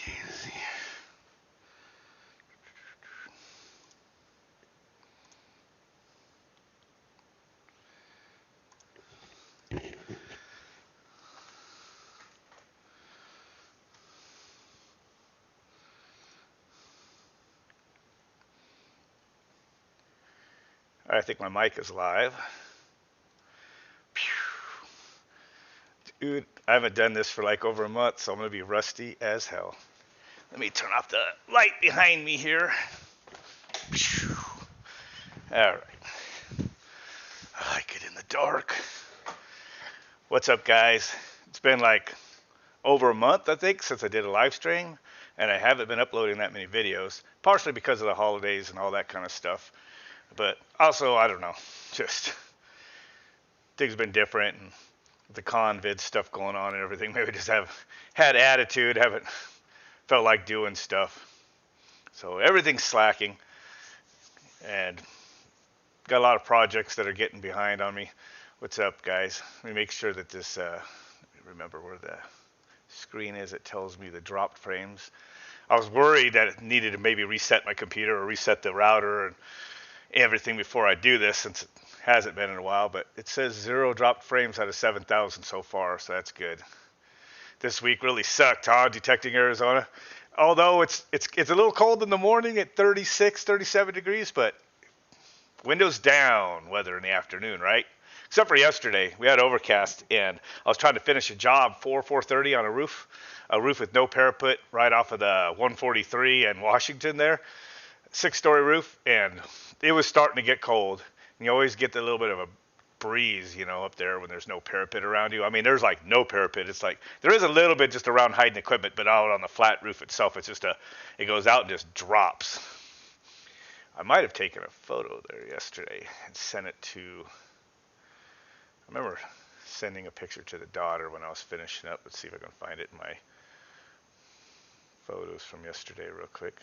Okay, let's see. I think my mic is live. Dude, I haven't done this for like over a month, so I'm going to be rusty as hell. Let me turn off the light behind me here. All right. I like it in the dark. What's up, guys? It's been like over a month, I think, since I did a live stream, and I haven't been uploading that many videos, partially because of the holidays and all that kind of stuff. But also, I don't know, just things have been different, and the convid stuff going on and everything. Maybe just have had attitude, haven't felt like doing stuff. So everything's slacking, and got a lot of projects that are getting behind on me. What's up, guys? Let me make sure that this, remember where the screen is. It tells me the dropped frames. I was worried that it needed to maybe reset my computer or reset the router and everything before I do this, since it hasn't been in a while, but it says 0 dropped frames out of 7,000 so far, so that's good. This week really sucked, huh? Detecting Arizona. Although it's a little cold in the morning at 36, 37 degrees, but windows down weather in the afternoon, right? Except for yesterday, we had overcast, and I was trying to finish a job 4:30 on a roof with no parapet right off of the 143 and Washington there, 6-story roof, and it was starting to get cold. And you always get a little bit of a breeze, up there when there's no parapet around you. I mean, there's like no parapet. It's like there is a little bit just around hiding equipment, but out on the flat roof itself, it's just it goes out and just drops. I might have taken a photo there yesterday and sent it to. I remember sending a picture to the daughter when I was finishing up. Let's see if I can find it in my photos from yesterday real quick.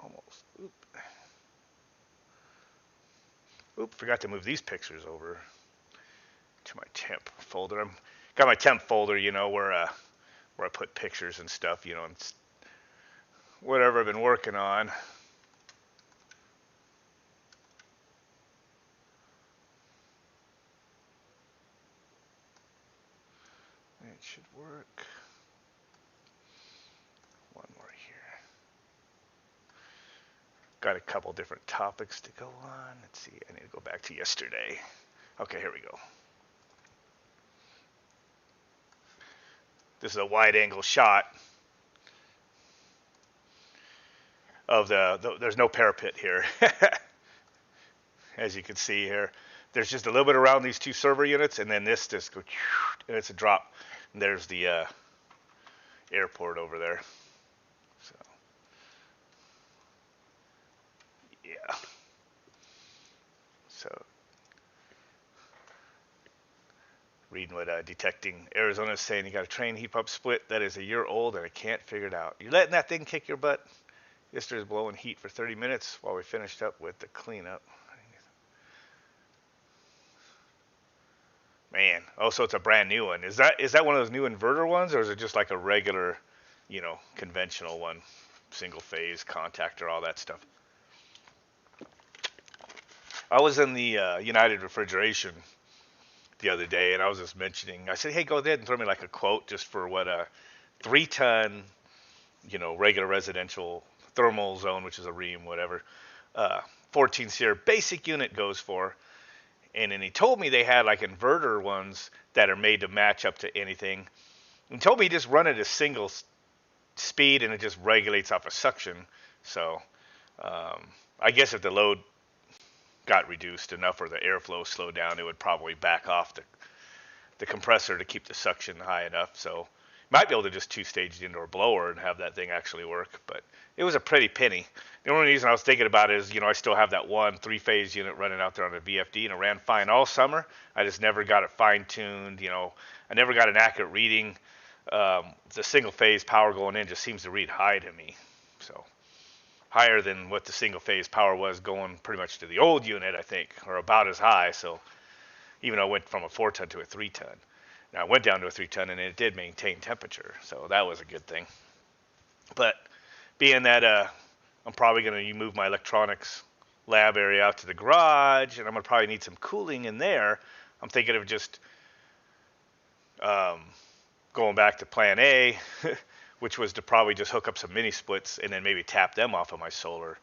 Almost. Oop, forgot to move these pictures over to my temp folder. I'm got my temp folder, where I put pictures and stuff, and whatever I've been working on. It should work. One more here. Got a couple different topics to go on. Let's see, I need to go back to yesterday. Okay, here we go. This is a wide angle shot of there's no parapet here. As you can see here, there's just a little bit around these two server units, and then this just goes, and it's a drop. And there's the airport over there. So, yeah. So, reading what Detecting Arizona is saying, you got a train heat pump split that is a year old, and I can't figure it out. You're letting that thing kick your butt? Yesterday's blowing heat for 30 minutes while we finished up with the cleanup. Man, oh, so it's a brand new one. Is that one of those new inverter ones, or is it just like a regular, conventional one, single phase contactor, all that stuff? I was in the United Refrigeration the other day, and I was just mentioning. I said, "Hey, go ahead and throw me like a quote just for what a 3-ton, regular residential thermal zone, which is a ream, whatever, 14 SEER basic unit goes for." And then he told me they had like inverter ones that are made to match up to anything. He told me just run it a single speed and it just regulates off of suction. So I guess if the load got reduced enough or the airflow slowed down, it would probably back off the compressor to keep the suction high enough. So might be able to just 2-stage indoor blower and have that thing actually work, but it was a pretty penny. The only reason I was thinking about it is, I still have that one 3-phase unit running out there on the VFD, and it ran fine all summer. I just never got it fine-tuned. I never got an accurate reading. The single-phase power going in just seems to read high to me, so higher than what the single-phase power was going pretty much to the old unit, I think, or about as high. So even though I went from a 4-ton to a 3-ton. Now I went down to a 3-ton and it did maintain temperature, so that was a good thing. But being that I'm probably going to move my electronics lab area out to the garage, and I'm going to probably need some cooling in there, I'm thinking of just going back to plan A, which was to probably just hook up some mini splits and then maybe tap them off of my solar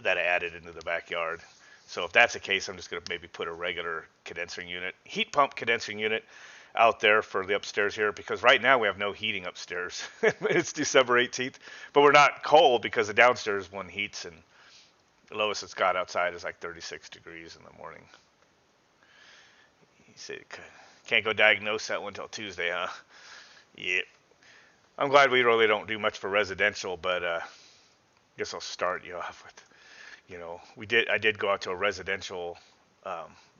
that I added into the backyard. So if that's the case, I'm just going to maybe put a regular condensing unit, heat pump condensing unit out there for the upstairs here, because right now we have no heating upstairs. It's December 18th, but we're not cold because the downstairs one heats, and the lowest it's got outside is like 36 degrees in the morning. He said, can't go diagnose that one until Tuesday, huh? Yep. I'm glad we really don't do much for residential, but I guess I'll start you off with, I did go out to a residential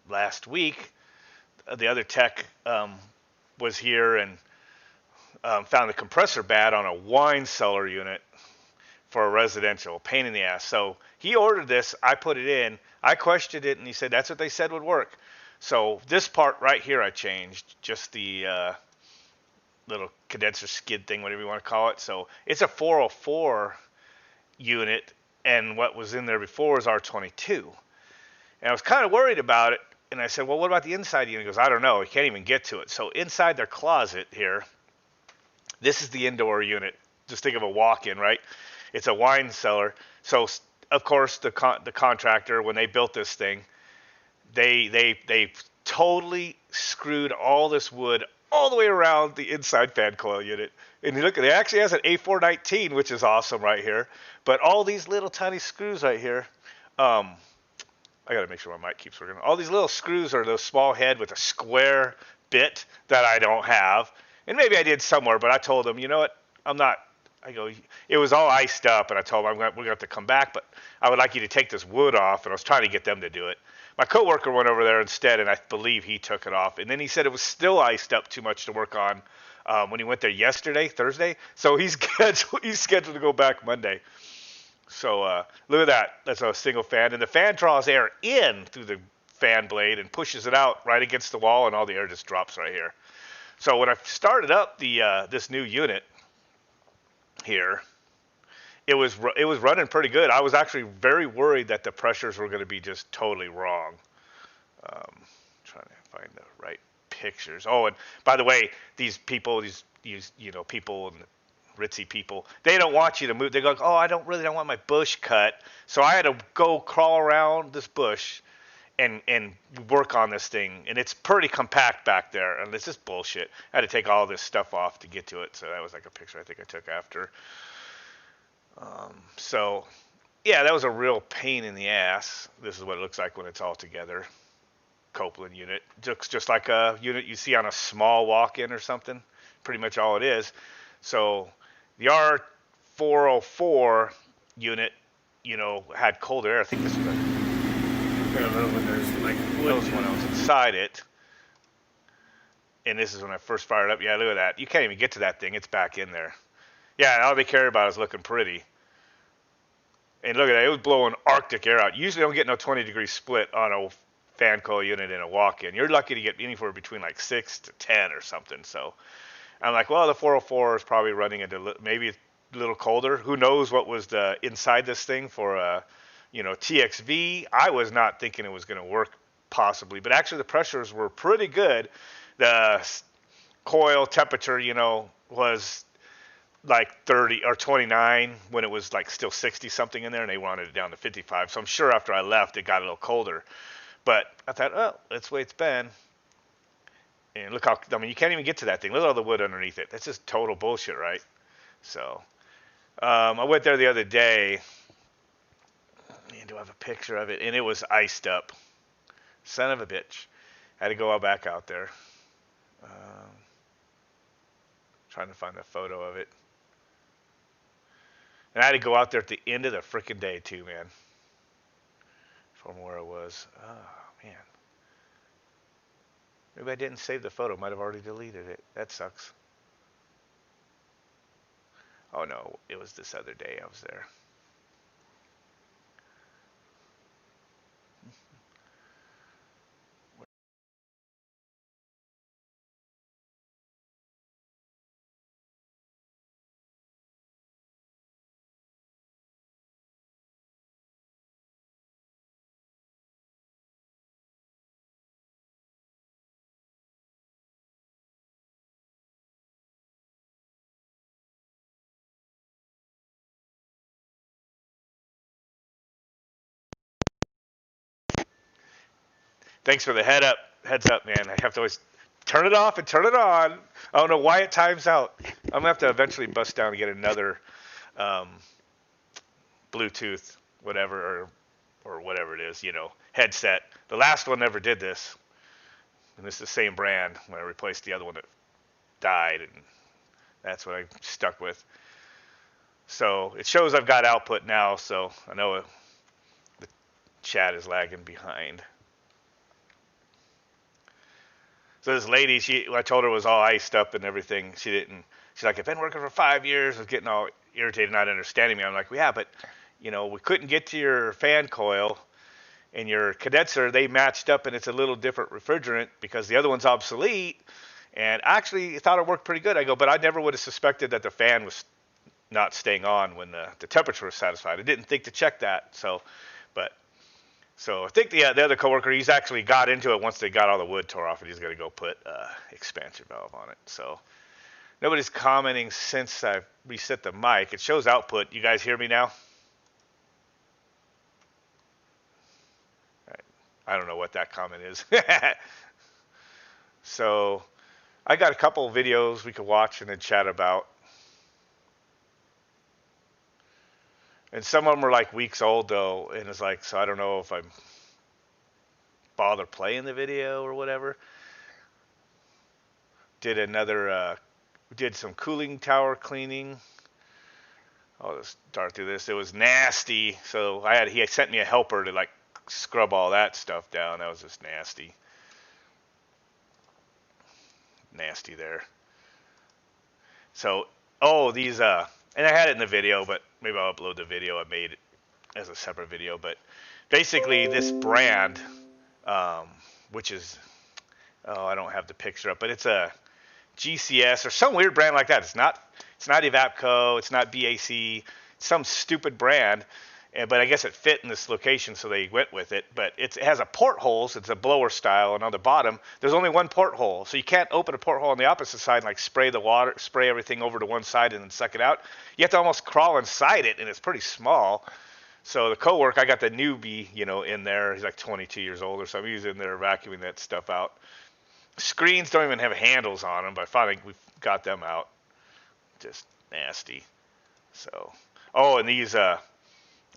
last week. The other tech was here and found the compressor bad on a wine cellar unit for a residential. Pain in the ass. So he ordered this. I put it in. I questioned it, and he said that's what they said would work. So this part right here I changed, just the little condenser skid thing, whatever you want to call it. So it's a 404 unit, and what was in there before is R22. And I was kind of worried about it, and I said, well, what about the inside unit? He goes, I don't know. He can't even get to it. So inside their closet here, this is the indoor unit. Just think of a walk-in, right? It's a wine cellar. So, of course, the contractor, when they built this thing, they totally screwed all this wood all the way around the inside fan coil unit. And you look at it, actually has an A419, which is awesome right here. But all these little tiny screws right here, I got to make sure my mic keeps working. All these little screws are those small head with a square bit that I don't have. And maybe I did somewhere, but I told them, you know what, I'm not. I go, it was all iced up, and I told them we're going to have to come back, but I would like you to take this wood off, and I was trying to get them to do it. My coworker went over there instead, and I believe he took it off. And then he said it was still iced up too much to work on when he went there Thursday. So he's scheduled to go back Monday. So look at that. That's a single fan, and the fan draws air in through the fan blade and pushes it out right against the wall, and all the air just drops right here. So when I started up this new unit here, it was running pretty good. I was actually very worried that the pressures were going to be just totally wrong. Trying to find the right pictures. Oh, and by the way, these people, these people and ritzy people, they don't want you to move. They go, oh, I don't want my bush cut. So I had to go crawl around this bush and work on this thing, and it's pretty compact back there, and it's just bullshit. I had to take all this stuff off to get to it, so that was like a picture I think I took after. So yeah, that was a real pain in the ass. This is what it looks like when it's all together. Copeland unit, looks just like a unit you see on a small walk-in or something. Pretty much all it is. So the R404 unit, had cold air. I think this was when there's like wood. When I was inside it. And this is when I first fired up. Yeah, look at that. You can't even get to that thing. It's back in there. Yeah, all they care about is looking pretty. And look at that. It was blowing Arctic air out. Usually don't get no 20-degree split on a fan coil unit in a walk-in. You're lucky to get anywhere between like 6 to 10 or something. So I'm like, well, the 404 is probably running into maybe a little colder. Who knows what was the inside this thing for TXV. I was not thinking it was going to work possibly, but actually the pressures were pretty good. The coil temperature, was like 30 or 29 when it was like still 60 something in there, and they wanted it down to 55. So I'm sure after I left, it got a little colder. But I thought, oh, that's the way it's been. And look you can't even get to that thing. Look at all the wood underneath it. That's just total bullshit, right? So I went there the other day. And do I have a picture of it? And it was iced up. Son of a bitch. Had to go back out there. Trying to find a photo of it. And I had to go out there at the end of the freaking day too, man. From where I was. Oh, man. Maybe I didn't save the photo. Might have already deleted it. That sucks. Oh, no. It was this other day I was there. Thanks for the heads up, man. I have to always turn it off and turn it on. I don't know why it times out. I'm gonna have to eventually bust down and get another um, Bluetooth, whatever, or whatever it is, headset. The last one never did this, and it's the same brand. When I replaced the other one that died, and that's what I stuck with. So it shows I've got output now, so I know the chat is lagging behind. So this lady, I told her it was all iced up and everything. She's like, I've been working for 5 years. I was getting all irritated, not understanding me. I'm like, well, yeah, but, we couldn't get to your fan coil and your condenser. They matched up, and it's a little different refrigerant because the other one's obsolete. And actually, I thought it worked pretty good. I go, but I never would have suspected that the fan was not staying on when the temperature was satisfied. I didn't think to check that. So I think the other coworker, he's actually got into it once they got all the wood tore off, and he's going to go put expansion valve on it. So nobody's commenting since I reset the mic. It shows output. You guys hear me now? I don't know what that comment is. So I got a couple of videos we could watch and then chat about. And some of them are like weeks old though, and it's like, so I don't know if I'm bother playing the video or whatever. Did some cooling tower cleaning. I'll just dart through this. It was nasty. So he sent me a helper to like scrub all that stuff down. That was just nasty. Nasty there. So, these, and I had it in the video, but maybe I'll upload the video I made it as a separate video. But basically, this brand, which is, I don't have the picture up, but it's a GCS or some weird brand like that. It's not Evapco, it's not BAC, it's some stupid brand. But I guess it fit in this location, so they went with it. But it has a porthole, so it's a blower style, and on the bottom, there's only one porthole. So you can't open a porthole on the opposite side and like spray everything over to one side and then suck it out. You have to almost crawl inside it, and it's pretty small. So the coworker, I got the newbie, in there. He's like 22 years old or something. He's in there vacuuming that stuff out. Screens don't even have handles on them, but finally we got them out. Just nasty. So, and these,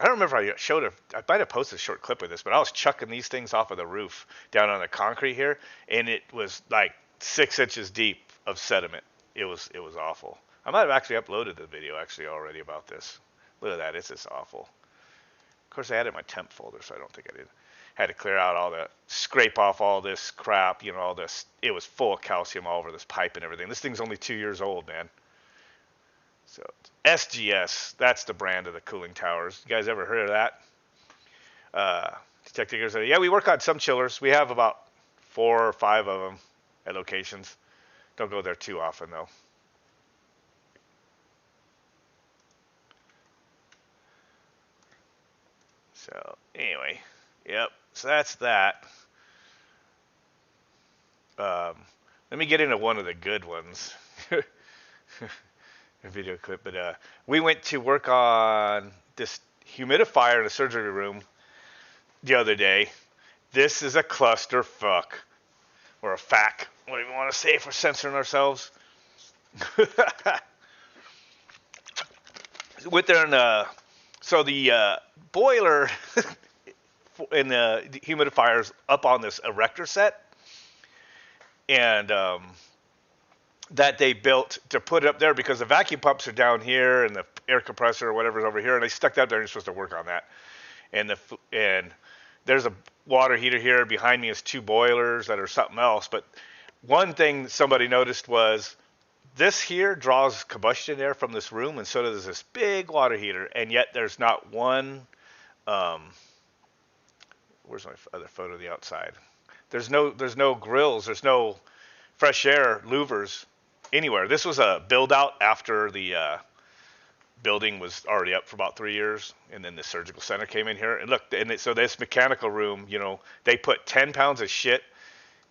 I don't remember if I might have posted a short clip of this, but I was chucking these things off of the roof down on the concrete here, and it was like 6 inches deep of sediment. It was awful. I might have actually uploaded the video already about this. Look at that, it's just awful. Of course, I had it in my temp folder, so I don't think I did. Had to clear out scrape off all this crap, all this. It was full of calcium all over this pipe and everything. This thing's only 2 years old, man. So SGS, that's the brand of the cooling towers. You guys ever heard of that? Detective said, yeah, we work on some chillers. We have about 4 or 5 of them at locations. Don't go there too often though. So anyway, yep. So that's that. Let me get into one of the good ones. A video clip, but we went to work on this humidifier in a surgery room the other day. This is a clusterfuck, or a FAC, what do you want to say if we're censoring ourselves? Went there and so the boiler in the humidifiers up on this erector set, and that they built to put it up there because the vacuum pumps are down here and the air compressor or whatever's over here, and they stuck that up there and you're supposed to work on that. And there's a water heater here. Behind me is 2 boilers that are something else. But one thing somebody noticed was this here draws combustion air from this room, and so does this big water heater, and yet there's not one. Where's my other photo of the outside? There's no grills. There's no fresh air louvers anywhere. This was a build out after the building was already up for about 3 years, and then the surgical center came in here. And look, so this mechanical room, they put 10 pounds of shit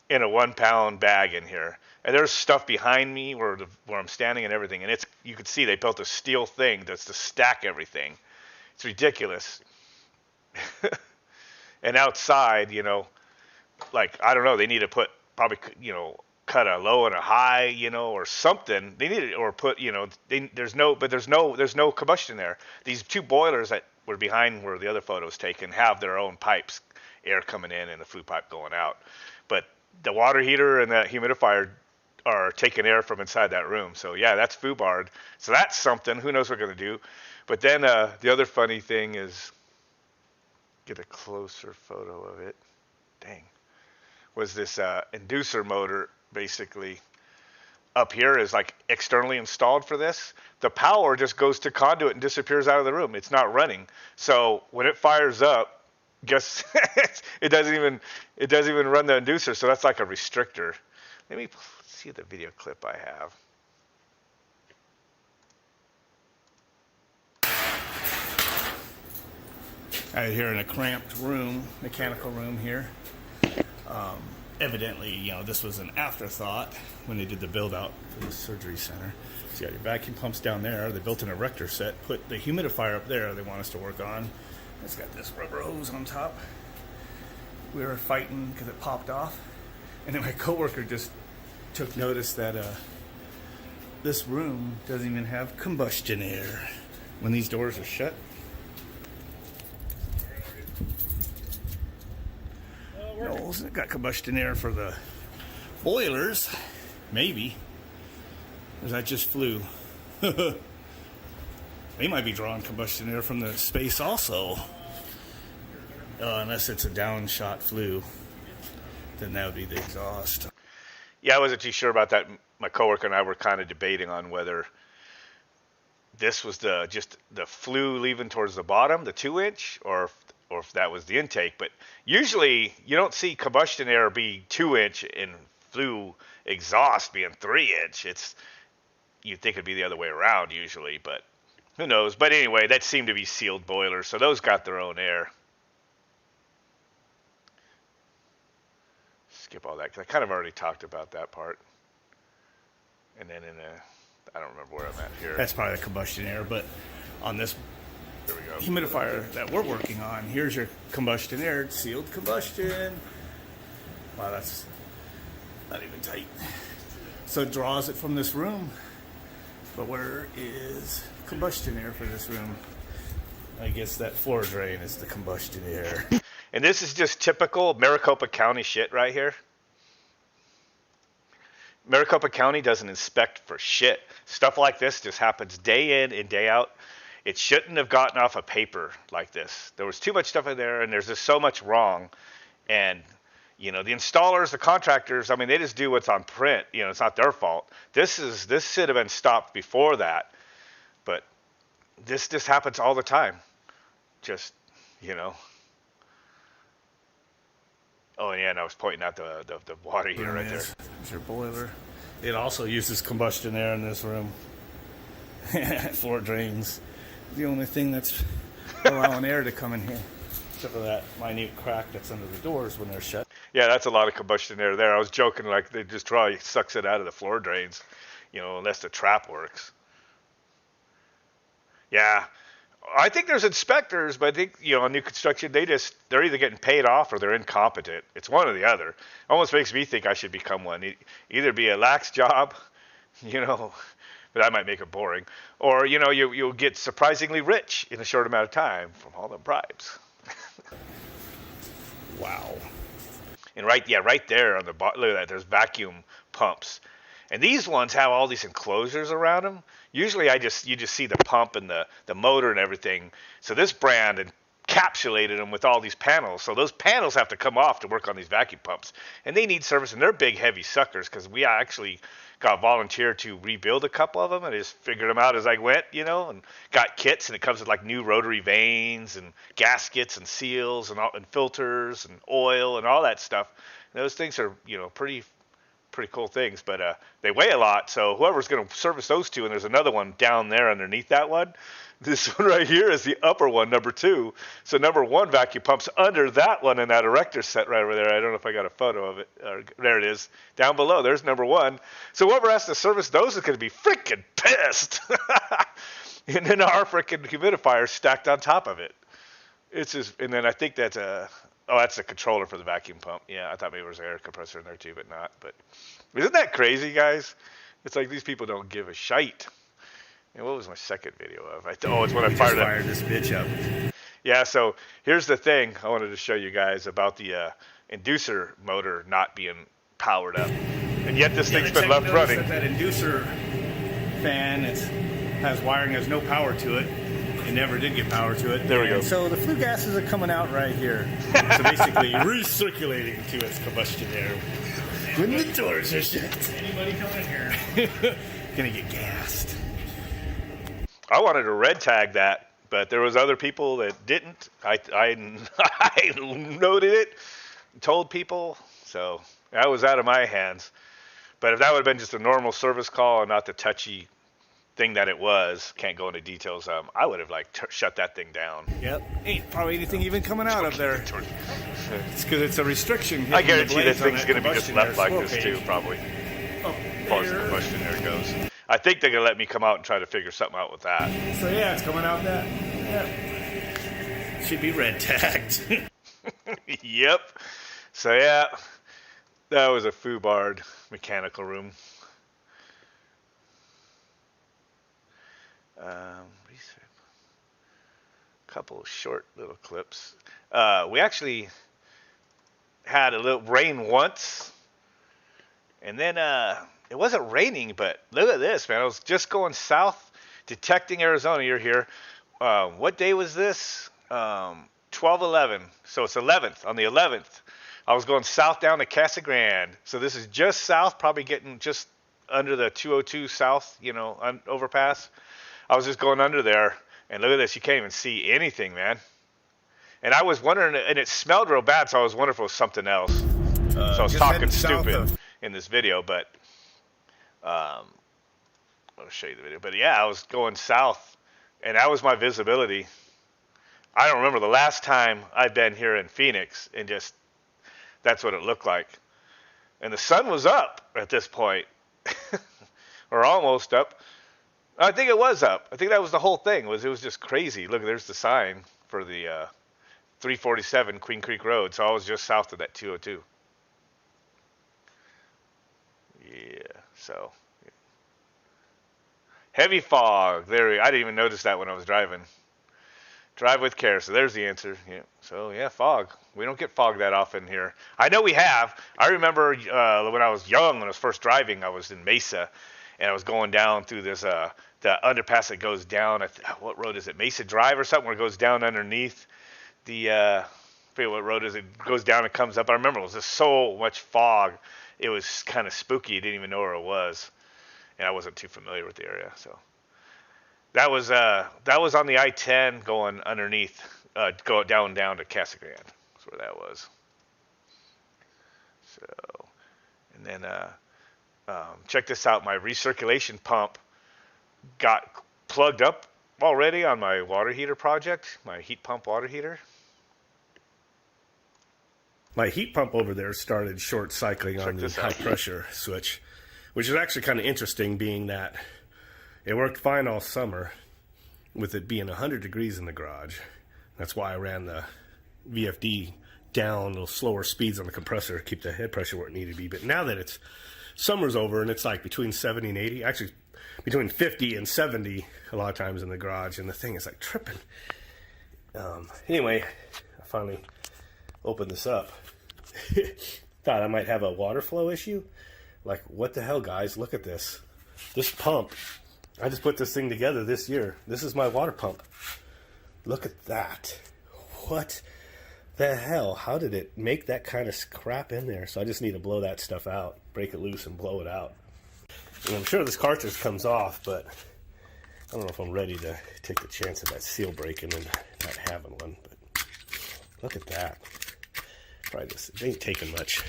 in a 1 pound bag in here. And there's stuff behind me where I'm standing and everything. And you could see they built a steel thing that's to stack everything. It's ridiculous. And outside, like, I don't know, they need to put probably, cut a low and a high, or something. They need it, or put, there's no combustion there. These two boilers that were behind where the other photo was taken have their own pipes, air coming in and the flue pipe going out. But the water heater and the humidifier are taking air from inside that room. So yeah, that's foobarred. So that's something. Who knows what we're gonna do? But then the other funny thing is, get a closer photo of it. Dang. Was this inducer motor basically up here is like externally installed for this. The power just goes to conduit and disappears out of the room. It's not running. So when it fires up, guess it doesn't even run the inducer. So that's like a restrictor. Let me see the video clip I have. Out here in a cramped room, mechanical room here. Evidently, this was an afterthought when they did the build out for the surgery center. So you got your vacuum pumps down there. They built an erector set, put the humidifier up there they want us to work on. It's got this rubber hose on top. We were fighting because it popped off. And then my coworker just took notice that this room doesn't even have combustion air when these doors are shut. No, it's got combustion air for the boilers, maybe. Or that just flue. They might be drawing combustion air from the space also. Unless it's a downshot flue, then that would be the exhaust. Yeah, I wasn't too sure about that. My coworker and I were kind of debating on whether this was just the flue leaving towards the bottom, the 2-inch, or if that was the intake. But usually you don't see combustion air be 2-inch and flue exhaust being 3-inch. You'd think it'd be the other way around usually, but who knows. But anyway, that seemed to be sealed boilers, so those got their own air. Skip all that because I kind of already talked about that part. And then I don't remember where I'm at here. That's probably the combustion air, but on this There we go. humidifier that we're working on, here's your combustion air. It's sealed combustion. Wow, that's not even tight. So it draws it from this room. But where is combustion air for this room? I guess that floor drain is the combustion air. And this is just typical Maricopa County shit right here. Maricopa County doesn't inspect for shit. Stuff like this just happens day in and day out. It shouldn't have gotten off a paper like this. There was too much stuff in there, and there's just so much wrong. And, the installers, the contractors, they just do what's on print. It's not their fault. This should have been stopped before that. But this just happens all the time. Just, Oh, yeah, and I was pointing out the water heater right there. There's your boiler. It also uses combustion air in this room. Floor drains. The only thing that's allowing air to come in here. Except for that minute crack that's under the doors when they're shut. Yeah, that's a lot of combustion air there. I was joking like they just sucks it out of the floor drains, unless the trap works. Yeah. I think there's inspectors, but I think, on new construction, they're either getting paid off or they're incompetent. It's one or the other. Almost makes me think I should become one. Either be a lax job, but that might make it boring. Or, you'll get surprisingly rich in a short amount of time from all the bribes. Wow. And right there on the bottom, look at that, there's vacuum pumps. And these ones have all these enclosures around them. Usually you just see the pump and the motor and everything. So this brand encapsulated them with all these panels. So those panels have to come off to work on these vacuum pumps. And they need service, and they're big, heavy suckers because we actually got volunteered to rebuild a couple of them. And I just figured them out as I went, and got kits. And it comes with like new rotary vanes and gaskets and seals and filters and oil and all that stuff. And those things are, pretty cool things, but they weigh a lot, so whoever's going to service those two, and there's another one down there underneath that one. This one right here is the upper one, number 2. So number 1 vacuum pumps under that one in that erector set right over there. I don't know if I got a photo of it. There it is, down below. There's number 1. So whoever has to service those is going to be freaking pissed. And then our freaking humidifier stacked on top of it. It's just, and then I think that's Oh, that's the controller for the vacuum pump. Yeah, I thought maybe there was an air compressor in there too, but not. But isn't that crazy, guys? It's like these people don't give a shite. And what was my second video of? Oh, it's when I fired this bitch up. Yeah, so here's the thing I wanted to show you guys about the inducer motor not being powered up. And yet this thing's been left running. That inducer fan has wiring, has no power to it. It never did get power to it. There we go. So the flue gases are coming out right here. So basically recirculating to its combustion air. When the doors are shut. Anybody coming in here? Gonna get gassed. I wanted to red tag that, but there was other people that didn't. I noted it, told people, so that was out of my hands. But if that would have been just a normal service call and not the touchy thing that it was, can't go into details, I would have like shut that thing down. Yep, ain't probably anything even coming out of there. It's because it's a restriction. I guarantee this thing's going to be just left like this too, probably. Oh, as far as the combustion air goes. I think they're going to let me come out and try to figure something out with that. So yeah, it's coming out that. Yep. Should be red tagged. Yep. So yeah, that was a FUBARD mechanical room. Couple of short little clips. We actually had a little rain once, and then it wasn't raining, but look at this, man. I was just going south, detecting Arizona. You're here. What day was this? 12/11. So it's 11th. On the 11th, I was going south down to Casa Grande. So this is just south, probably getting just under the 202 south, overpass. I was just going under there, and look at this. You can't even see anything, man. And I was wondering, and it smelled real bad, so I was wondering if it was something else. So I was talking stupid in this video, but I'll show you the video. But yeah, I was going south, and that was my visibility. I don't remember the last time I've been here in Phoenix, and just that's what it looked like. And the sun was up at this point, or almost up. I think it was up. I think that was the whole thing. It was just crazy. Look, there's the sign for the 347 Queen Creek Road. So I was just south of that 202. Yeah. So heavy fog. I didn't even notice that when I was driving. Drive with care. So there's the answer. Yeah. So yeah, fog. We don't get fog that often here. I know we have. I remember when I was young, when I was first driving, I was in Mesa, and I was going down through this the underpass that goes down. What road is it? Mesa Drive or something, where it goes down underneath the. I forget what road is. It goes down and comes up. I remember it was just so much fog. It was kind of spooky. You didn't even know where it was, and I wasn't too familiar with the area. So that was on the I-10 going underneath, go down to Casa Grande. That's where that was. So, and then check this out. My recirculation pump got plugged up already on my water heater project, my heat pump water heater. My heat pump over there started short cycling on the high pressure switch, which is actually kind of interesting, being that it worked fine all summer with it being 100 degrees in the garage. That's why I ran the VFD down, a little slower speeds on the compressor to keep the head pressure where it needed to be. But now that it's summer's over and it's like between 70 and 80, actually between 50 and 70 a lot of times in the garage, and the thing is like tripping. Anyway, I finally opened this up. Thought I might have a water flow issue. Like, what the hell, guys? Look at this. This pump, I just put this thing together this year. This is my water pump. Look at that. What the hell? How did it make that kind of crap in there? So I just need to blow that stuff out, break it loose and blow it out. And I'm sure this cartridge comes off, but I don't know if I'm ready to take the chance of that seal breaking and not having one. But look at that. Probably this, it ain't taking much.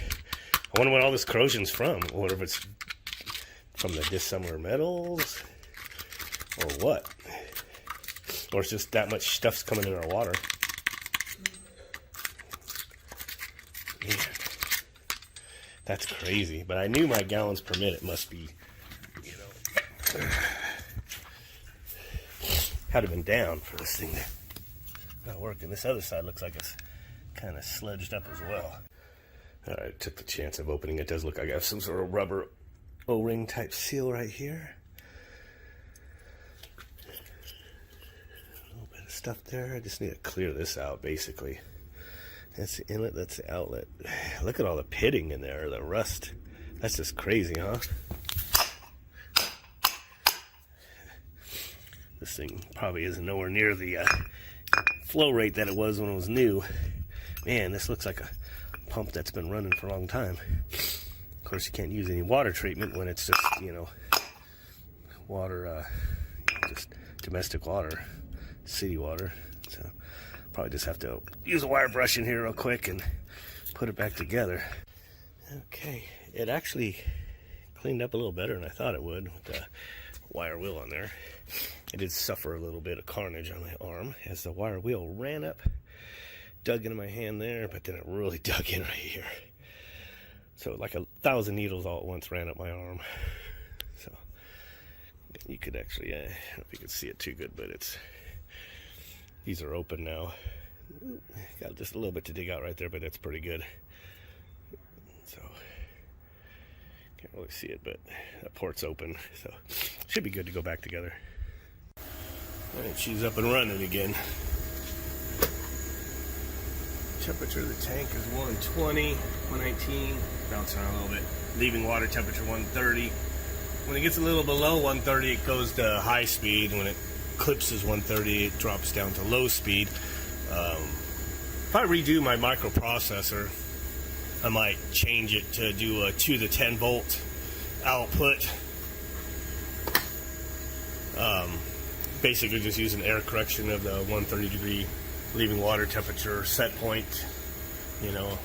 I wonder what all this corrosion's from. I wonder if it's from the dissimilar metals or what. Or it's just that much stuff's coming in our water. Man, that's crazy. But I knew my gallons per minute must be, had to been down for this thing to not work. And this other side looks like it's kind of sledged up as well. I took the chance of opening it. It does look like I have some sort of rubber O-ring type seal right here. A little bit of stuff there. I just need to clear this out, basically. That's the inlet, that's the outlet. Look at all the pitting in there, the rust. That's just crazy, huh? This thing probably isn't nowhere near the flow rate that it was when it was new. Man, this looks like a pump that's been running for a long time. Of course, you can't use any water treatment when it's just, you know, water, just domestic water, city water. So probably just have to use a wire brush in here real quick and put it back together. Okay, it actually cleaned up a little better than I thought it would with the wire wheel on there. I did suffer a little bit of carnage on my arm as the wire wheel ran up, dug into my hand there, but then it really dug in right here. So like 1,000 needles all at once ran up my arm. So you could actually, I don't know if you can see it too good, but these are open now. Got just a little bit to dig out right there, but that's pretty good. So can't really see it, but that port's open, so should be good to go back together. All right, she's up and running again. Temperature of the tank is 120, 119, bouncing around a little bit. Leaving water temperature 130. When it gets a little below 130, it goes to high speed. When it eclipses 130, it drops down to low speed. If I redo my microprocessor, I might change it to do a 2 to 10 volt output. Basically just use an air correction of the 130 degree leaving water temperature set point, you know,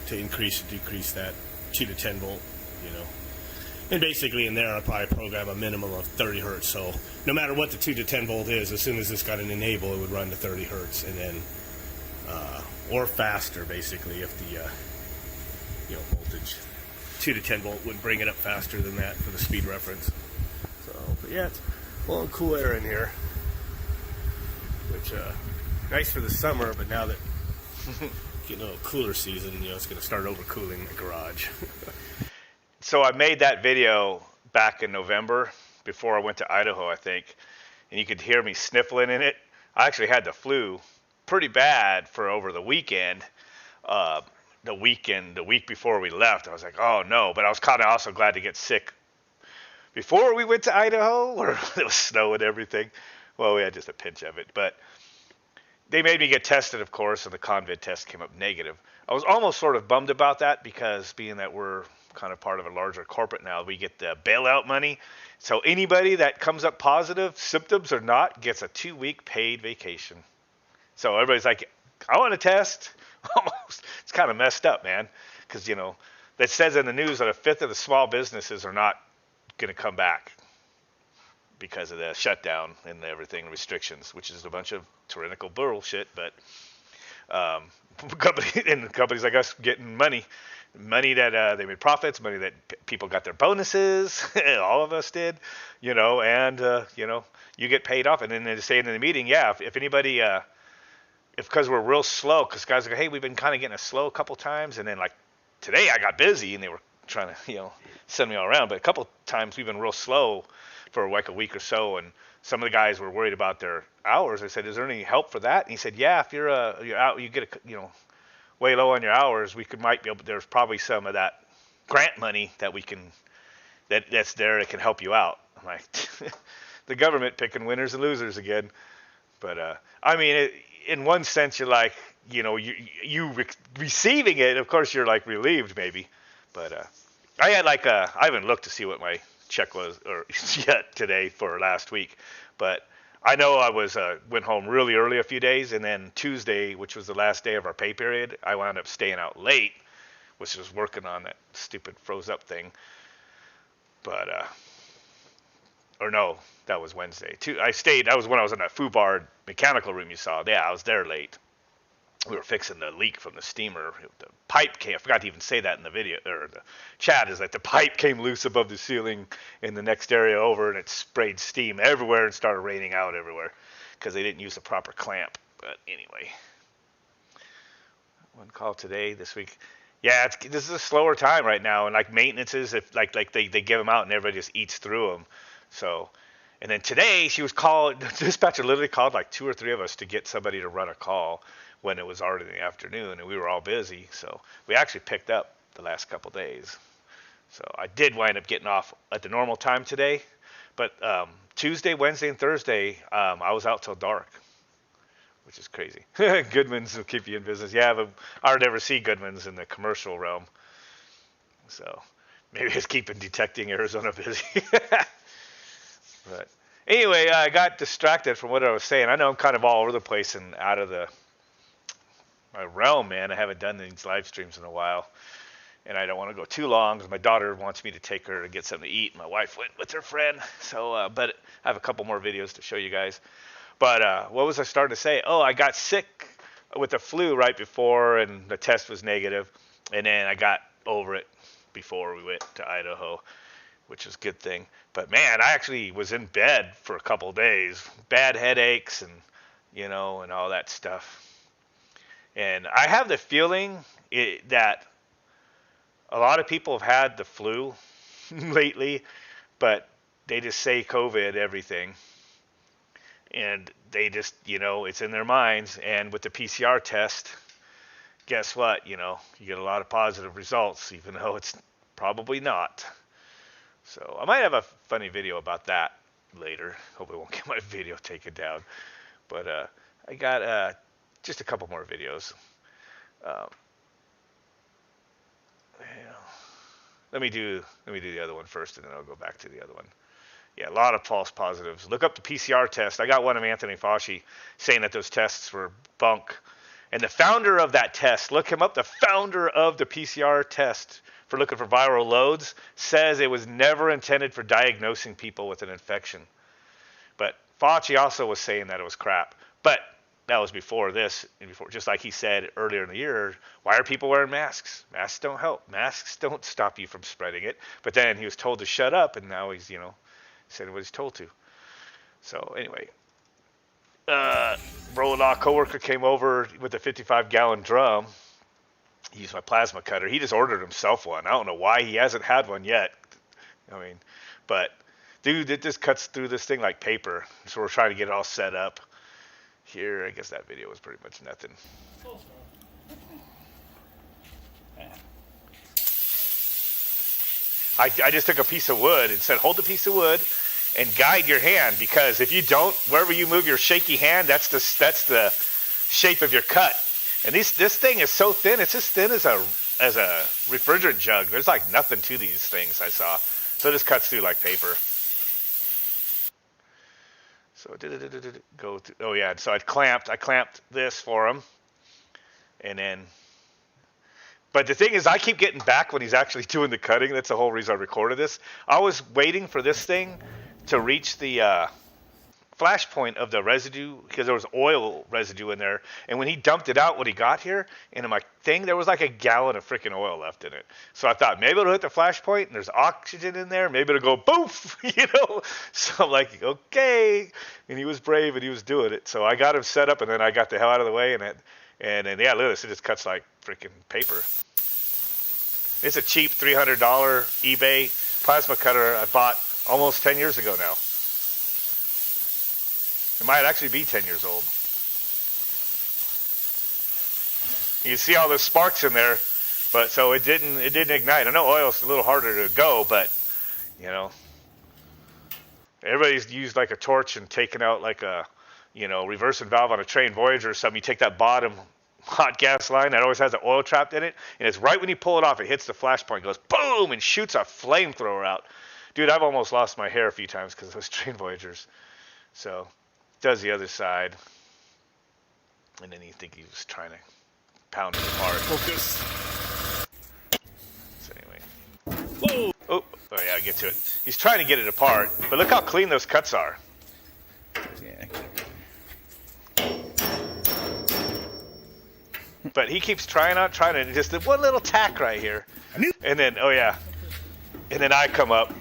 to increase or decrease that 2 to 10 volt, you know. And basically in there I'll probably program a minimum of 30 hertz. So no matter what the 2 to 10 volt is, as soon as this got an enable, it would run to 30 hertz and then, or faster basically if the, you know, voltage 2 to 10 volt would bring it up faster than that for the speed reference. So, but yeah, it's a little cool air in here, which, nice for the summer, but now that getting a little cooler season, you know, it's going to start overcooling the garage. So I made that video back in November before I went to Idaho, I think, and you could hear me sniffling in it. I actually had the flu pretty bad for over the weekend. The week before we left, I was like, oh no, but I was kind of also glad to get sick before we went to Idaho, where there was snow and everything. Well, we had just a pinch of it, but they made me get tested, of course, and the Convid test came up negative. I was almost sort of bummed about that because being that we're kind of part of a larger corporate now, we get the bailout money. So anybody that comes up positive, symptoms or not, gets a 2-week paid vacation. So everybody's like, I want to test. Almost. It's kind of messed up, man, because, you know, that says in the news that 1/5 of the small businesses are not going to come back because of the shutdown and everything, restrictions, which is a bunch of tyrannical bullshit. But companies like us getting money that they made profits, money that people got their bonuses, all of us did, you know, and, you know, you get paid off. And then they're saying in the meeting, yeah, if anybody, because we're real slow, because guys go, hey, we've been kind of getting a slow a couple times. And then like today I got busy and they were trying to, you know, send me all around. But a couple times we've been real slow for like a week or so. And some of the guys were worried about their hours. I said, is there any help for that? And he said, yeah, if you're out, you get you know, way low on your hours, might be able, there's probably some of that grant money that we can, that's there that can help you out. I'm like, the government picking winners and losers again. But, I mean, in one sense, you're like, you know, receiving it, of course, you're like relieved maybe. But I had like I haven't looked to see what my check was or yet today for last week. But I know I went home really early a few days, and then Tuesday, which was the last day of our pay period, I wound up staying out late, which was working on that stupid froze up thing. But or no, that was Wednesday. That was when I was in that FUBAR mechanical room you saw. Yeah, I was there late. We were fixing the leak from the steamer. The pipe came, I forgot to even say that in the video, or the chat, is that the pipe came loose above the ceiling in the next area over, and it sprayed steam everywhere and started raining out everywhere because they didn't use the proper clamp. But anyway, one call today this week. Yeah, this is a slower time right now, and like maintenances, if like they give them out and everybody just eats through them. So, and then today she was called. The dispatcher literally called like 2 or 3 of us to get somebody to run a call when it was already in the afternoon, and we were all busy. So we actually picked up the last couple days. So I did wind up getting off at the normal time today, but Tuesday, Wednesday, and Thursday I was out till dark, which is crazy. Goodman's will keep you in business. Yeah, but I would never see Goodman's in the commercial realm. So maybe it's keeping detecting Arizona busy. But anyway, I got distracted from what I was saying. I know I'm kind of all over the place and out of my realm, man. I haven't done these live streams in a while. And I don't want to go too long because my daughter wants me to take her to get something to eat. And my wife went with her friend. So, but I have a couple more videos to show you guys. But what was I starting to say? Oh, I got sick with the flu right before, and the test was negative. And then I got over it before we went to Idaho, which is a good thing. But man, I actually was in bed for a couple of days, bad headaches and, and all that stuff. And I have the feeling that a lot of people have had the flu lately, but they just say COVID everything. And they just, it's in their minds. And with the PCR test, guess what? You get a lot of positive results, even though it's probably not. So I might have a funny video about that later. Hope I won't get my video taken down. But I got just a couple more videos. Let me do the other one first, and then I'll go back to the other one. Yeah, a lot of false positives. Look up the PCR test. I got one of Anthony Fauci saying that those tests were bunk. And the founder of that test, look him up, the founder of the PCR test for looking for viral loads, says it was never intended for diagnosing people with an infection. But Fauci also was saying that it was crap. But that was before this, and before, just like he said earlier in the year, why are people wearing masks? Masks don't help. Masks don't stop you from spreading it. But then he was told to shut up, and now he's, said what he's told to. So anyway, Brother-in-law coworker came over with a 55-gallon drum. He used my plasma cutter. He just ordered himself one. I don't know why he hasn't had one yet. But dude, it just cuts through this thing like paper. So we're trying to get it all set up. Here, I guess that video was pretty much nothing. I just took a piece of wood and said, hold the piece of wood and guide your hand, because if you don't, wherever you move your shaky hand, that's the shape of your cut. And this thing is so thin; it's as thin as a refrigerant jug. There's like nothing to these things I saw, so it just cuts through like paper. So go to, oh yeah, so I clamped this for him, and then. But the thing is, I keep getting back when he's actually doing the cutting. That's the whole reason I recorded this. I was waiting for this thing to reach the flash point of the residue, because there was oil residue in there. And when he dumped it out when he got here into my thing, there was like a gallon of freaking oil left in it. So I thought maybe it'll hit the flash point and there's oxygen in there. Maybe it'll go boof, So I'm like, okay. And he was brave and he was doing it. So I got him set up, and then I got the hell out of the way, and then yeah, look at this. It just cuts like freaking paper. It's a cheap $300 eBay plasma cutter I bought almost 10 years ago now. It might actually be 10 years old. You see all those sparks in there, but so it didn't ignite. I know oil's a little harder to go, but everybody's used like a torch and taken out like a reversing valve on a train Voyager or something. You take that bottom hot gas line that always has the oil trapped in it, and it's right when you pull it off, it hits the flash point, goes boom, and shoots a flamethrower out. Dude, I've almost lost my hair a few times because of those train Voyagers. So does the other side, and then you think he was trying to pound it apart. Focus. So anyway. Whoa! Oh yeah, I'll get to it. He's trying to get it apart, but look how clean those cuts are. Yeah. But he keeps trying to just one little tack right here. And then, oh yeah. And then I come up.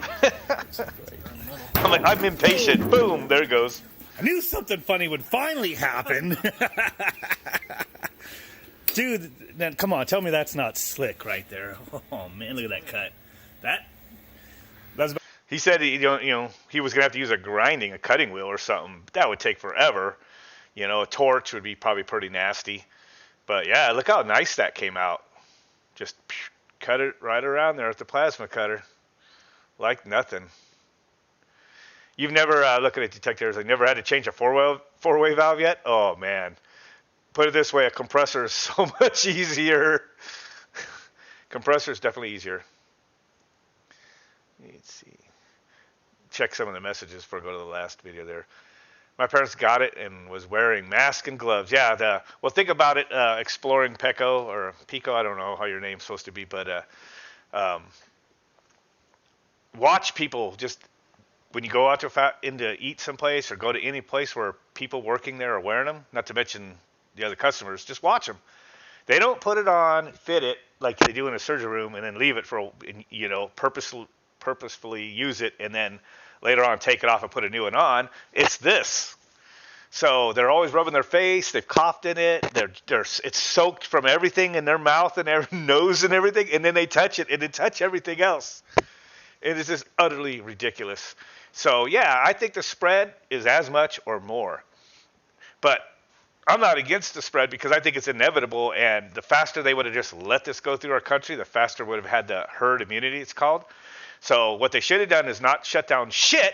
I'm like, I'm impatient. Boom, there it goes. I knew something funny would finally happen. Dude, then come on, tell me that's not slick right there. Oh man, look at that cut. That's He said he was gonna have to use a cutting wheel or something. That would take forever. A torch would be probably pretty nasty. But yeah, look how nice that came out. Just cut it right around there with the plasma cutter, like nothing. You've never looking at detectors. I've never had to change a four-way valve yet. Oh man, put it this way: a compressor is so much easier. Compressor is definitely easier. Let's see. Check some of the messages before I go to the last video there. My parents got it and was wearing mask and gloves. Yeah, well, think about it, exploring Pico or Pico. I don't know how your name's supposed to be, but watch people just when you go out to eat someplace or go to any place where people working there are wearing them. Not to mention the other customers. Just watch them. They don't put it on, fit it like they do in a surgery room, and then leave it for purposefully use it, and then later on take it off and put a new one on. It's this. So they're always rubbing their face. They've coughed in it. It's soaked from everything in their mouth and their nose and everything, and then they touch it and then touch everything else. It is just utterly ridiculous. So yeah, I think the spread is as much or more. But I'm not against the spread because I think it's inevitable, and the faster they would have just let this go through our country, the faster would have had the herd immunity, it's called. So what they should have done is not shut down shit,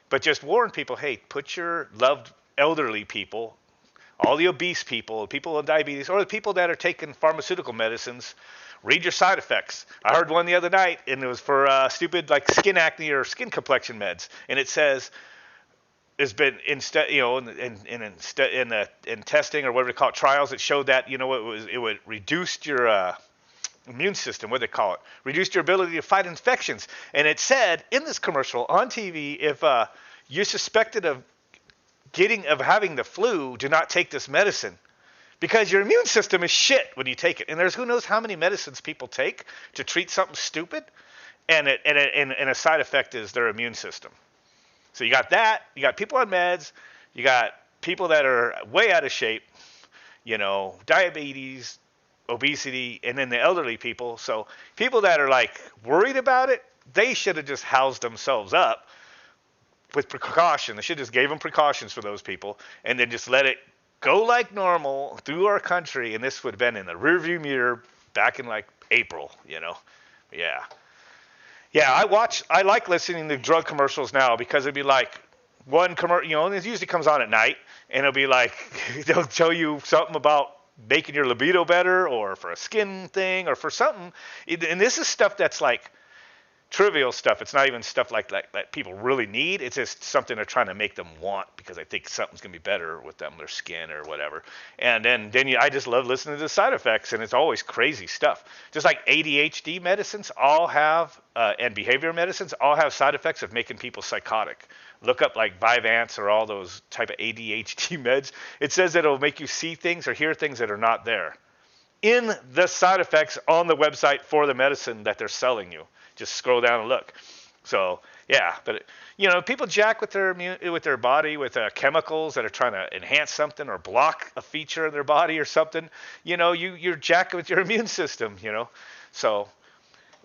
but just warn people, hey, put your loved elderly people, all the obese people, people with diabetes, or the people that are taking pharmaceutical medicines, read your side effects. I heard one the other night, and it was for stupid like skin acne or skin complexion meds, and it says has been in testing or whatever they call it, trials. It showed that it would reduce your immune system, what do they call it? Reduced your ability to fight infections. And it said in this commercial on TV, if you're suspected of having the flu, do not take this medicine because your immune system is shit when you take it. And there's who knows how many medicines people take to treat something stupid, and a side effect is their immune system. So you got that. You got people on meds. You got people that are way out of shape. Diabetes, obesity, and then the elderly people. So people that are like worried about it, they should have just housed themselves up with precaution. They should have just gave them precautions for those people and then just let it go like normal through our country. And this would have been in the rearview mirror back in like April, Yeah. Yeah, I like listening to drug commercials now because it'd be like one commercial, and it usually comes on at night, and it'll be like, they'll tell you something about making your libido better or for a skin thing or for something. And this is stuff that's like trivial stuff. It's not even stuff like that people really need. It's just something they're trying to make them want because I think something's going to be better with them, their skin or whatever. And then I just love listening to the side effects, and it's always crazy stuff. Just like ADHD medicines all have, and behavioral medicines all have side effects of making people psychotic. Look up like Vyvanse or all those type of ADHD meds. It says that it'll make you see things or hear things that are not there in the side effects on the website for the medicine that they're selling you. Just scroll down and look. So yeah, but people jack with their body with chemicals that are trying to enhance something or block a feature in their body or something. You're jacking with your immune system. So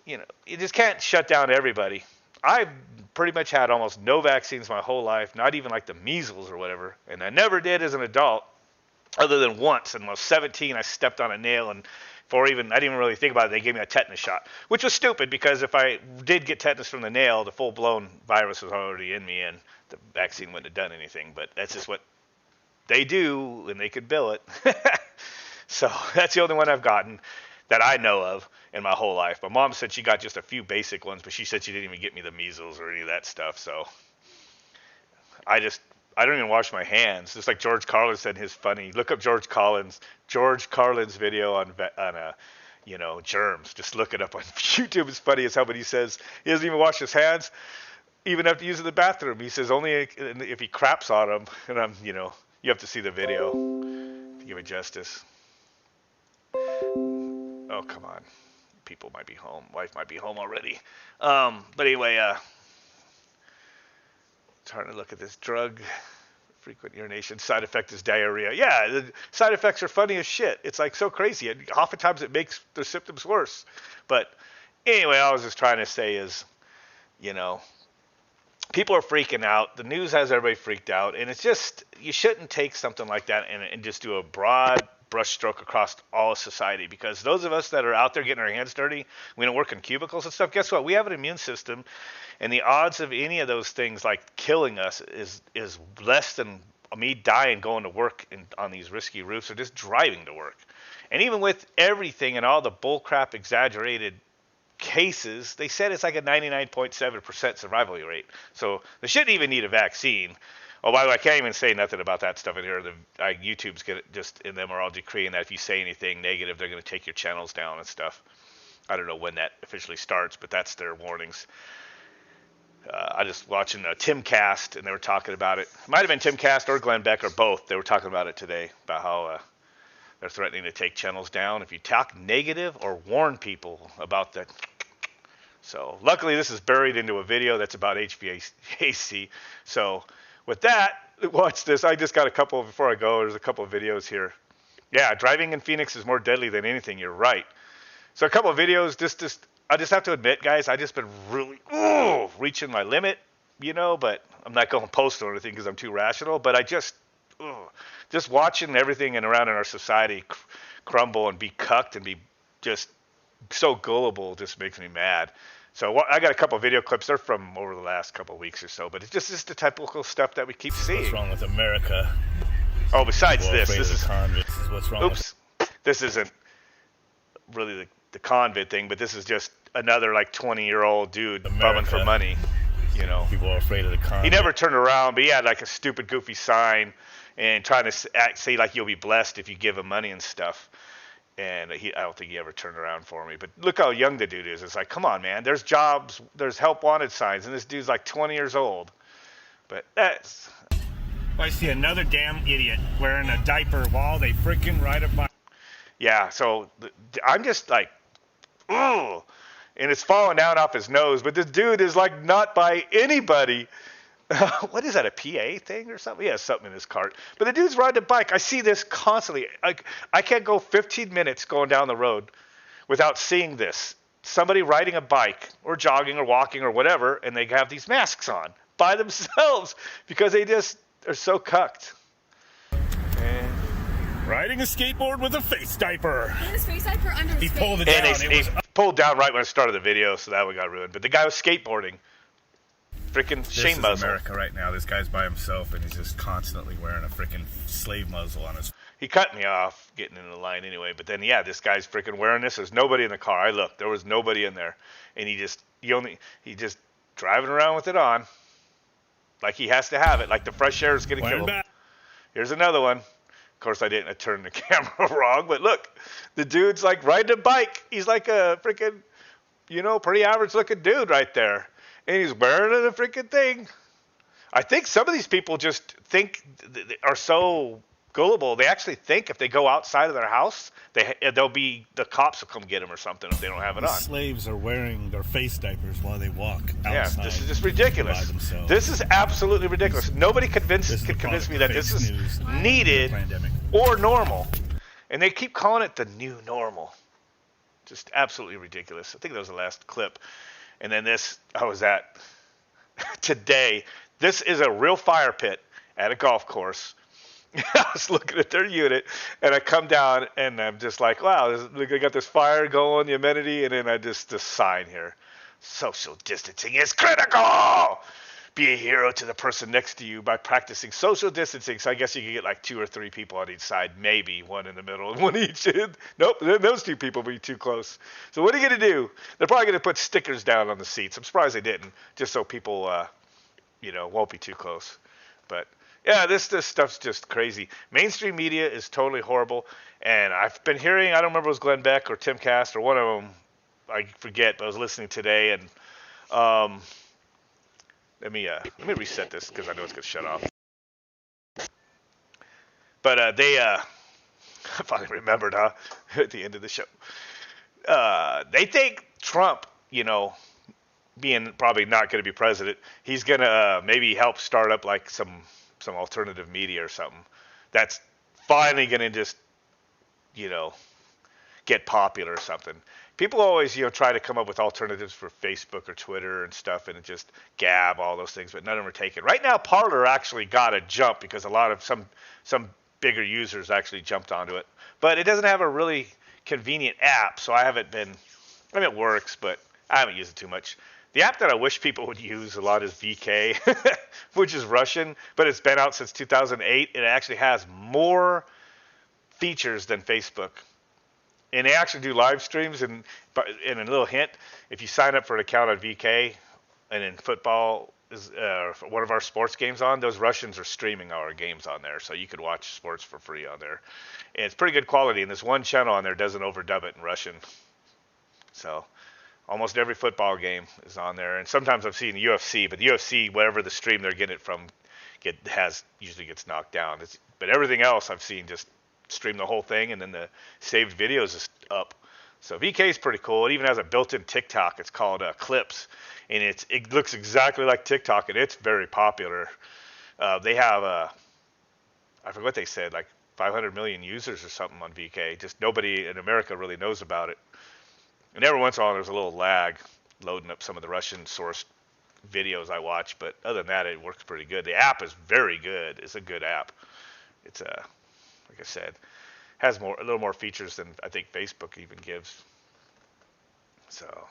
you just can't shut down everybody. I've pretty much had almost no vaccines my whole life, not even like the measles or whatever, and I never did as an adult, other than once. And when I was 17, I stepped on a nail, and I didn't even really think about it. They gave me a tetanus shot, which was stupid because if I did get tetanus from the nail, the full-blown virus was already in me, and the vaccine wouldn't have done anything. But that's just what they do, and they could bill it. So that's the only one I've gotten that I know of in my whole life. My mom said she got just a few basic ones, but she said she didn't even get me the measles or any of that stuff. So I don't even wash my hands. Just like George Carlin said in his funny, look up George Carlin's video on germs. Just look it up on YouTube. It's funny as hell, but he says he doesn't even wash his hands, even after using the bathroom. He says only if he craps on them. And you have to see the video to give it justice. Oh, come on. People might be home. Wife might be home already. But anyway, trying to look at this drug Frequent urination. Side effect is diarrhea. Yeah, the side effects are funny as shit. It's like so crazy. And oftentimes it makes the symptoms worse. But anyway, all I was just trying to say is, you know, people are freaking out. The news has everybody freaked out. And it's just, you shouldn't take something like that and just do a broad brushstroke across all of society, because those of us that are out there getting our hands dirty, we don't work in cubicles and stuff, guess what? We have an immune system, and the odds of any of those things like killing us is less than me dying going to work on these risky roofs or just driving to work. And even with everything and all the bullcrap exaggerated cases, they said it's like a 99.7% survival rate. So they shouldn't even need a vaccine. Oh, by the way, I can't even say nothing about that stuff in here. YouTube's just in them are all decreeing that if you say anything negative, they're going to take your channels down and stuff. I don't know when that officially starts, but that's their warnings. I just watching Timcast, and they were talking about it. It might have been Timcast or Glenn Beck or both. They were talking about it today, about how they're threatening to take channels down if you talk negative or warn people about that. So luckily, this is buried into a video that's about HVAC. So with that, watch this. I just got a couple, before I go, there's a couple of videos here. Yeah, driving in Phoenix is more deadly than anything. You're right. So a couple of videos, I just have to admit, guys, I just been really reaching my limit, but I'm not going to post or anything because I'm too rational. But I just watching everything and around in our society crumble and be cucked and be just so gullible just makes me mad. So I got a couple of video clips. They're from over the last couple of weeks or so, but it's just the typical stuff that we keep seeing. What's wrong with America? Oh, besides this is what's wrong. Oops, this isn't really the convict thing, but this is just another like 20-year-old dude bumming for money. People are afraid of the convict. He never turned around, but he had like a stupid, goofy sign and trying to say like you'll be blessed if you give him money and stuff. And I don't think he ever turned around for me. But look how young the dude is. It's like, come on, man. There's jobs. There's help wanted signs. And this dude's like 20 years old. But that's... I see another damn idiot wearing a diaper while they freaking ride a bike. Yeah, so I'm just like, ooh. And it's falling down off his nose. But this dude is like not by anybody. What is that, a PA thing or something? He has something in his cart. But the dude's riding a bike. I see this constantly. I can't go 15 minutes going down the road without seeing this. Somebody riding a bike or jogging or walking or whatever, and they have these masks on by themselves because they just are so cucked. And riding a skateboard with a face diaper. His face diaper under his He face. pulled it down. And he pulled down right when I started the video, so that one got ruined. But the guy was skateboarding. Freaking shame muzzle. This is America right now. This guy's by himself, and he's just constantly wearing a freaking slave muzzle on his... He cut me off getting in the line anyway. But then, yeah, this guy's freaking wearing this. There's nobody in the car. I looked. There was nobody in there. And he just driving around with it on. Like he has to have it. Like the fresh air is going to kill him. Here's another one. Of course, I didn't turn the camera wrong. But look, the dude's like riding a bike. He's like a freaking, pretty average looking dude right there. And he's wearing a freaking thing. I think some of these people just are so gullible. They actually think if they go outside of their house, the cops will come get them or something if they don't have it on. Slaves are wearing their face diapers while they walk outside. Yeah, this is just ridiculous. This is absolutely ridiculous. Nobody could convince me that this is needed or normal. And they keep calling it the new normal. Just absolutely ridiculous. I think that was the last clip. And then I was at today. This is a real fire pit at a golf course. I was looking at their unit, and I come down, and I'm just like, wow, they got this fire going, the amenity, and then this sign here. Social distancing is critical! Be a hero to the person next to you by practicing social distancing. So I guess you can get like 2 or 3 people on each side, maybe one in the middle and one each. Nope, those 2 people will be too close. So what are you going to do? They're probably going to put stickers down on the seats. I'm surprised they didn't, just so people, won't be too close. But yeah, this stuff's just crazy. Mainstream media is totally horrible. And I've been hearing, I don't remember if it was Glenn Beck or Timcast or one of them, I forget, but I was listening today, and let me reset this because I know it's going to shut off. But they I finally remembered, at the end of the show. They think Trump, being probably not going to be president, he's going to maybe help start up like some some alternative media or something that's finally going to just, you know, get popular or something. People always, try to come up with alternatives for Facebook or Twitter and stuff, and it just Gab, all those things, but none of them are taken. Right now, Parler actually got a jump because a lot of some bigger users actually jumped onto it, but it doesn't have a really convenient app, so I haven't been. I mean, it works, but I haven't used it too much. The app that I wish people would use a lot is VK, which is Russian, but it's been out since 2008. It actually has more features than Facebook. And they actually do live streams. And a little hint, if you sign up for an account on VK, and in football is one of our sports games on, those Russians are streaming our games on there, so you could watch sports for free on there. And it's pretty good quality. And this one channel on there doesn't overdub it in Russian. So almost every football game is on there. And sometimes I've seen UFC, but the UFC, whatever the stream they're getting it from, usually gets knocked down. But everything else I've seen just stream the whole thing, and then the saved videos is up. So VK is pretty cool. It even has a built-in TikTok. It's called Clips, and it looks exactly like TikTok, and it's very popular. They have I forget what they said, like 500 million users or something on VK. Just nobody in America really knows about it. And every once in a while, there's a little lag loading up some of the Russian-sourced videos I watch, but other than that, it works pretty good. The app is very good. It's a good app. It's like I said, has a little more features than I think Facebook even gives. So,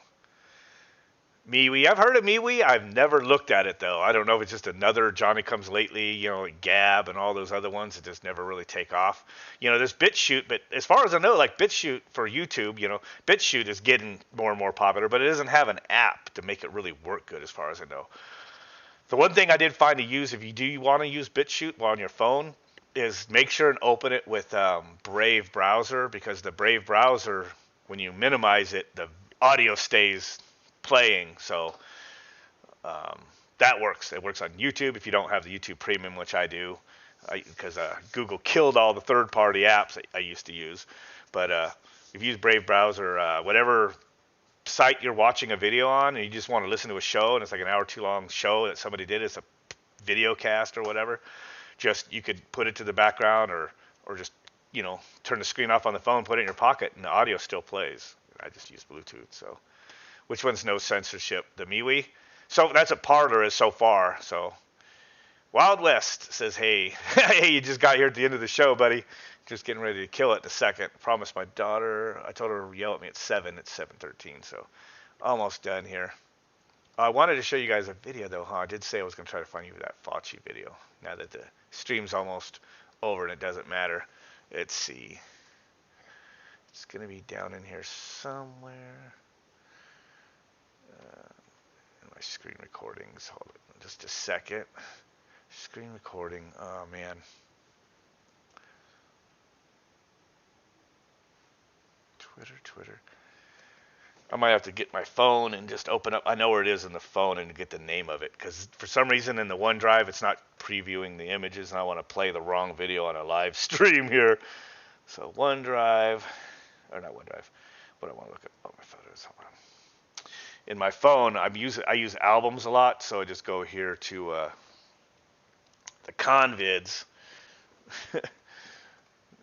MeWe, I've heard of MeWe. I've never looked at it though. I don't know if it's just another Johnny Comes Lately, like Gab and all those other ones that just never really take off. There's BitChute, but as far as I know, like BitChute for YouTube, BitChute is getting more and more popular, but it doesn't have an app to make it really work good as far as I know. The one thing I did find to use, if you do want to use BitChute while on your phone, is make sure and open it with Brave browser, because the Brave browser, when you minimize it, the audio stays playing. So that works. It works on YouTube if you don't have the YouTube Premium, which I do, because Google killed all the third-party apps I used to use. But if you use Brave browser, whatever site you're watching a video on, and you just want to listen to a show, and it's like an hour too long show that somebody did, it's a video cast or whatever, you could put it to the background, or just turn the screen off on the phone, put it in your pocket, and the audio still plays. I just use Bluetooth. So which one's no censorship? The MeWe. So that's what Parler is so far. So Wild West says, hey, hey, you just got here at the end of the show, buddy. Just getting ready to kill it in a second. Promised my daughter. I told her to yell at me at 7. It's 7:13. So almost done here. I wanted to show you guys a video, though, I did say I was going to try to find you that Fauci video. Now that the stream's almost over and it doesn't matter. Let's see. It's going to be down in here somewhere. In my screen recordings. Hold it just a second. Screen recording. Oh, man. Twitter. I might have to get my phone and just open up. I know where it is in the phone and get the name of it, because for some reason in the OneDrive it's not previewing the images, and I want to play the wrong video on a live stream here. So OneDrive, or not OneDrive. What do I want to look at? Oh, my photos. Hold on. In my phone, I use albums a lot, so I just go here to the convids. I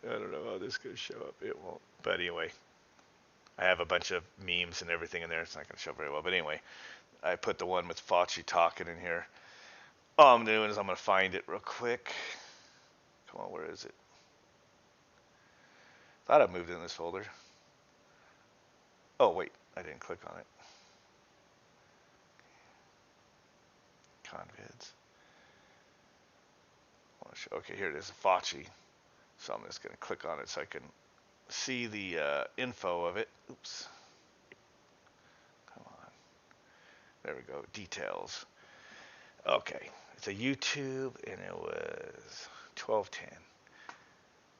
don't know how this is going to show up. It won't. But anyway. I have a bunch of memes and everything in there. It's not going to show very well. But anyway, I put the one with Fauci talking in here. All I'm doing is I'm going to find it real quick. Come on, where is it? Thought I moved it in this folder. Oh, wait. I didn't click on it. Convids. Okay, here it is. Fauci. So I'm just going to click on it so I can see the info of it. Oops. Come on. There we go. Details. Okay. It's a YouTube, and it was 12:10.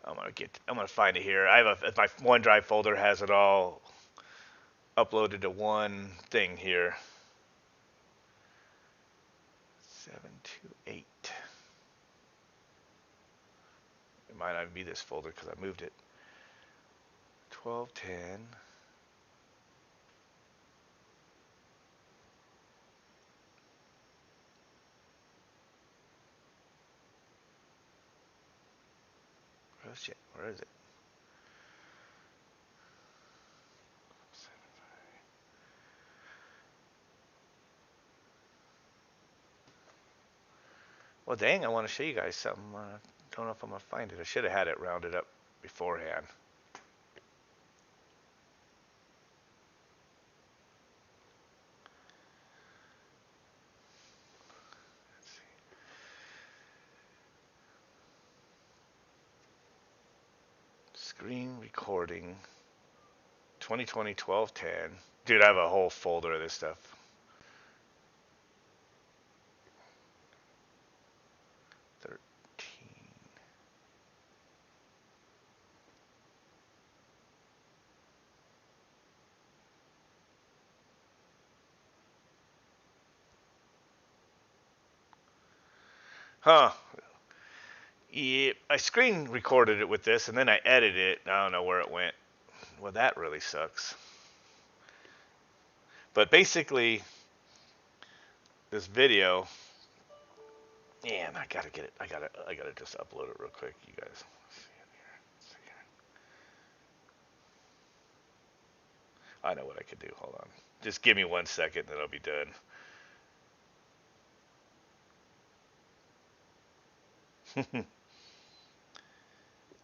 I'm gonna find it here. My OneDrive folder has it all uploaded to one thing here. 728. It might not be this folder because I moved it. 12:10. Shit, where is it? Well, dang, I want to show you guys something. Don't know if I'm going to find it. I should have had it rounded up beforehand. Let's see. Screen recording 2020 12/10. Dude, I have a whole folder of this stuff. Huh. Yeah, I screen recorded it with this, and then I edited it. I don't know where it went. Well, that really sucks. But basically, this video. Man, I gotta get it. I gotta just upload it real quick, you guys. Let's see here. I know what I could do. Hold on. Just give me 1 second, then I'll be done.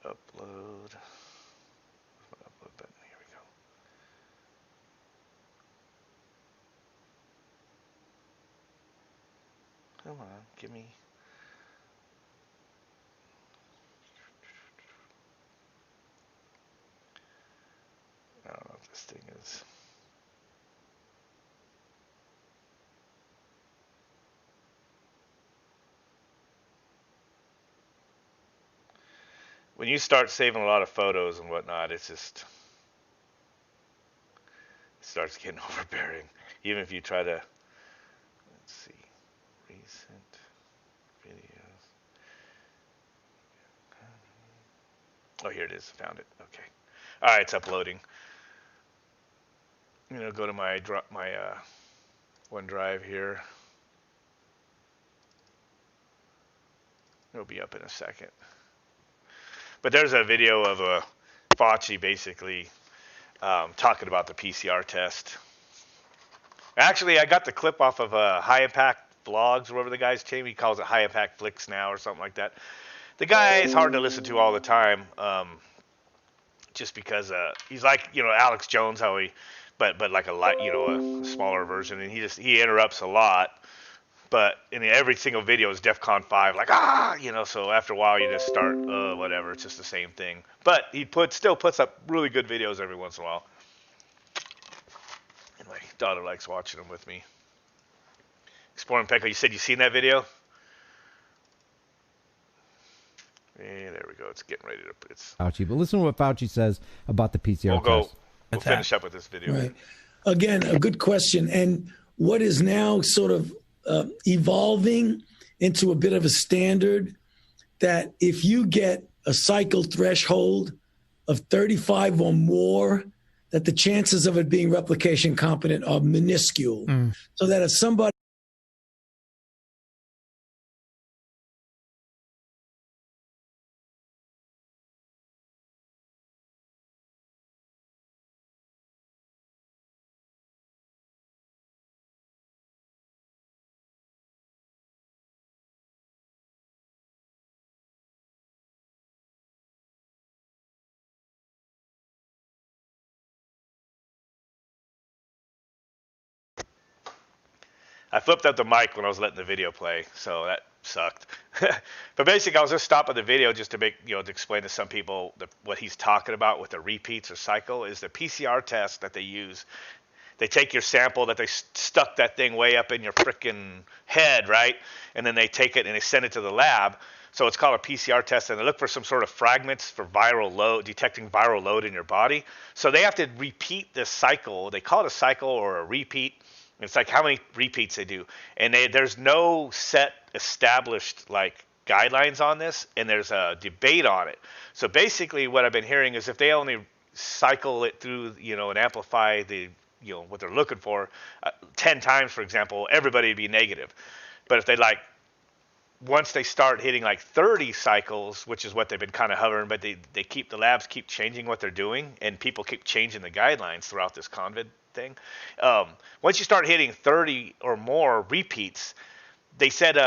Upload. Upload button. Here we go. Come on, give me. I don't know if this thing is. When you start saving a lot of photos and whatnot, it's just it starts getting overbearing. Even if you try to, let's see, recent videos. Oh, here it is. Found it. Okay. All right, it's uploading. I'm gonna go to my OneDrive here. It'll be up in a second. But there's a video of a Fauci basically talking about the PCR test. Actually, I got the clip off of High Impact Vlogs, whatever the guy's name. He calls it High Impact Flicks now or something like that. The guy is hard to listen to all the time, just because he's like Alex Jones, how he, but like a smaller version, and he interrupts a lot. But in every single video is DEFCON 5, like so after a while you just start whatever, it's just the same thing. But he still puts up really good videos every once in a while. And my daughter likes watching them with me. Exploring Pecco, you said you seen that video? Yeah, there we go. It's getting ready to. It's Fauci, but listen to what Fauci says about the PCR test. We'll finish up with this video. Right. Again, a good question. And what is now sort of evolving into a bit of a standard that if you get a cycle threshold of 35 or more, that the chances of it being replication competent are minuscule. So that if somebody I flipped up the mic when I was letting the video play, so that sucked. But basically, I was just stopping the video just to make, to explain to some people what he's talking about with the repeats or cycle is the PCR test that they use. They take your sample that they stuck that thing way up in your frickin' head, right? And then they take it and they send it to the lab. So it's called a PCR test, and they look for some sort of fragments for viral load, detecting viral load in your body. So they have to repeat this cycle. They call it a cycle or a repeat. It's like how many repeats they do. And there's no set established like guidelines on this, and there's a debate on it. So basically what I've been hearing is if they only cycle it through, and amplify the, what they're looking for 10 times, for example, everybody would be negative. But if they once they start hitting like 30 cycles, which is what they've been kind of hovering, but the labs keep changing what they're doing, and people keep changing the guidelines throughout this COVID thing. Once you start hitting 30 or more repeats, they said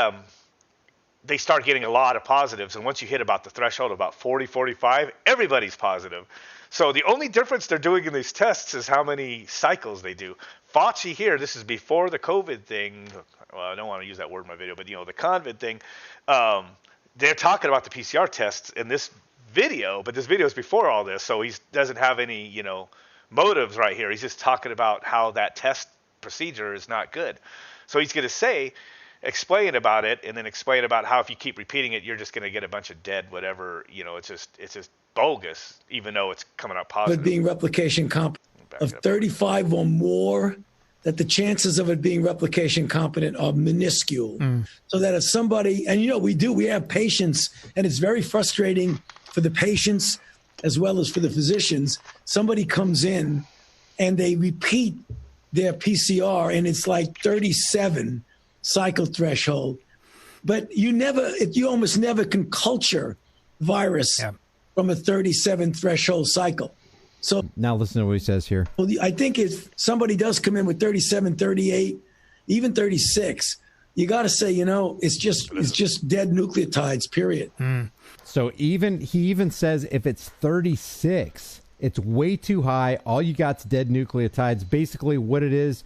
they start getting a lot of positives, and once you hit about the threshold, about 40, 45, everybody's positive. So the only difference they're doing in these tests is how many cycles they do. Fauci here, this is before the COVID thing. Well, I don't want to use that word in my video, but the COVID thing. They're talking about the PCR tests in this video, but this video is before all this, so he doesn't have any, motives right here. He's just talking about how that test procedure is not good. So he's going to explain about it, and then explain about how if you keep repeating it, you're just going to get a bunch of dead whatever. It's just bogus, even though it's coming out positive. But being replication competent of 35 or more, that the chances of it being replication competent are minuscule. So that if somebody, and we have patients, and it's very frustrating for the patients as well as for the physicians. Somebody comes in and they repeat their PCR, and it's like 37 cycle threshold. But you almost never can culture virus from a 37 threshold cycle. So now listen to what he says here. I think if somebody does come in with 37, 38, even 36, you got to say, it's just dead nucleotides, period. So he even says if it's 36, it's way too high. All you got's dead nucleotides. Basically what it is,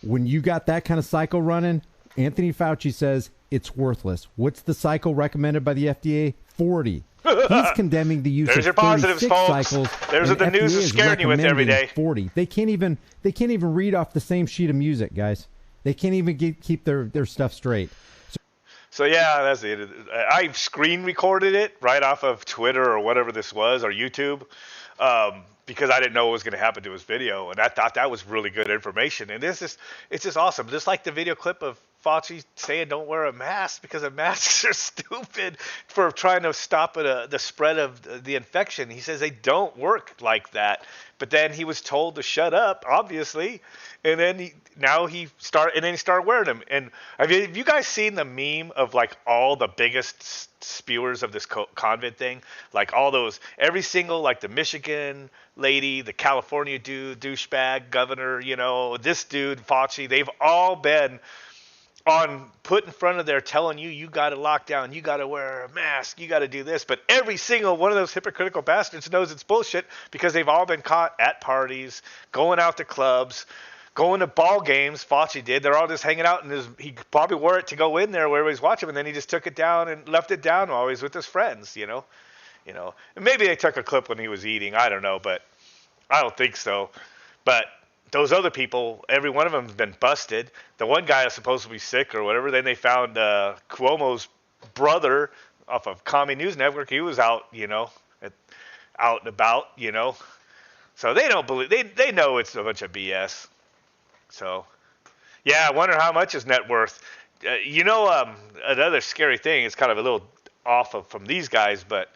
when you got that kind of cycle running, Anthony Fauci says it's worthless. What's the cycle recommended by the FDA? 40. He's condemning the use There's of your positives, 36 folks. cycles. There's what the news is scaring you with every day. 40. They can't even read off the same sheet of music, guys. They can't even keep their stuff straight. So yeah, that's it. I screen recorded it right off of Twitter or whatever this was, or YouTube, because I didn't know what was going to happen to his video, and I thought that was really good information. And it's just awesome. Just like the video clip of Fauci saying don't wear a mask because the masks are stupid for trying to stop the spread of the infection. He says they don't work like that. But then he was told to shut up, obviously, and then he started wearing them. And have you guys seen the meme of like all the biggest spewers of this COVID thing? Like all those, every single, like the Michigan lady, the California dude, douchebag governor, this dude, Fauci, they've all been put in front of there telling you got to lock down, you got to wear a mask, you got to do this. But every single one of those hypocritical bastards knows it's bullshit because they've all been caught at parties, going out to clubs, going to ball games. Fauci did. They're all just hanging out, and he probably wore it to go in there where everybody's watching him, and then he just took it down and left it down while he was with his friends, And maybe they took a clip when he was eating. I don't know, but I don't think so. But those other people, every one of them has been busted. The one guy is supposed to be sick or whatever. Then they found Cuomo's brother off of Commie News Network. He was out, out and about, So they don't believe. They know it's a bunch of BS. So, yeah, I wonder how much his net worth. Another scary thing. It's kind of a little off from these guys, but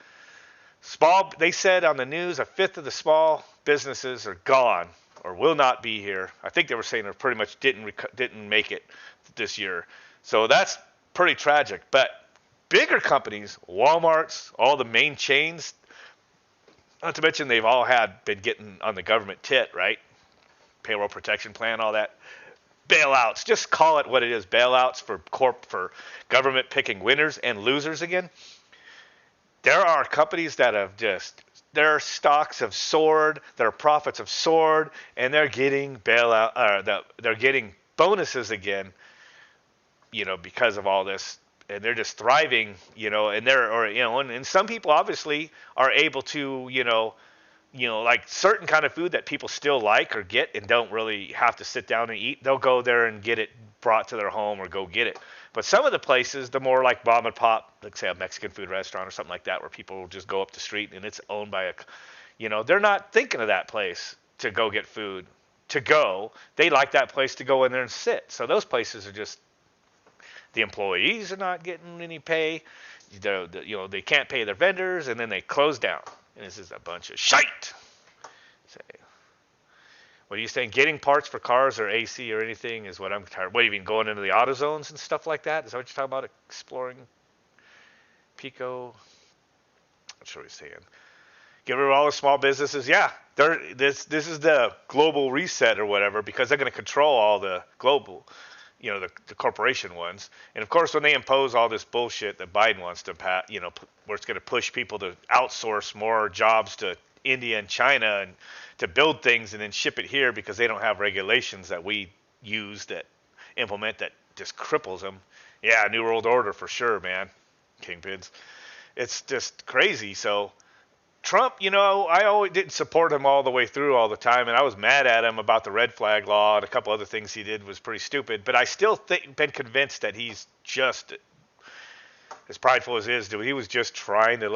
they said on the news 1/5 of the small businesses are gone or will not be here. I think they were saying they pretty much didn't make it this year. So that's pretty tragic. But bigger companies, Walmart's, all the main chains, not to mention they've all been getting on the government tit, right? Payroll protection plan, all that. Bailouts, just call it what it is. Bailouts for government picking winners and losers again. There are companies that have their stocks have soared, their profits have soared, and they're getting they're getting bonuses again, because of all this, and they're just thriving, and some people obviously are able to, like certain kind of food that people still like or get and don't really have to sit down and eat, they'll go there and get it brought to their home or go get it. But some of the places, the more like mom and pop, like say a Mexican food restaurant or something like that, where people will just go up the street and it's owned by they're not thinking of that place to go get food, they like that place to go in there and sit. So those places are just, the employees are not getting any pay, they can't pay their vendors, and then they close down. And this is a bunch of shite. What are you saying? Getting parts for cars or AC or anything is what I'm tired. What do you mean, going into the auto zones and stuff like that? Is that what you're talking about? Exploring Pico. Not sure what he's saying. Get rid of all the small businesses. Yeah, this is the global reset or whatever, because they're going to control all the global, the corporation ones. And of course, when they impose all this bullshit that Biden wants to pass, where it's going to push people to outsource more jobs to India and China and to build things and then ship it here because they don't have regulations that we use that implement that just cripples them. Yeah, New World Order for sure, man. Kingpins. It's just crazy. So Trump, I always didn't support him all the way through all the time, and I was mad at him about the red flag law and a couple other things he did was pretty stupid. But I still been convinced that he's just, as prideful as he is, he was just trying to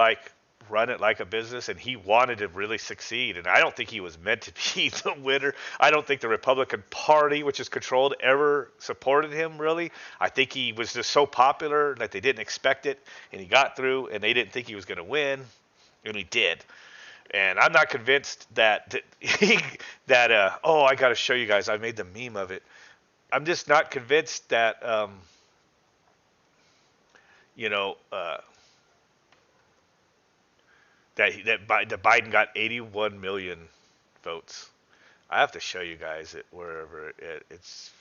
run it like a business, and he wanted to really succeed. And I don't think he was meant to be the winner. I don't think the Republican Party, which is controlled, ever supported him, really. I think he was just so popular that they didn't expect it, and he got through, and they didn't think he was going to win, and he did. And I'm not convinced that I got to show you guys. I made the meme of it. I'm just not convinced that, that Biden got 81 million votes. I have to show you guys it wherever it's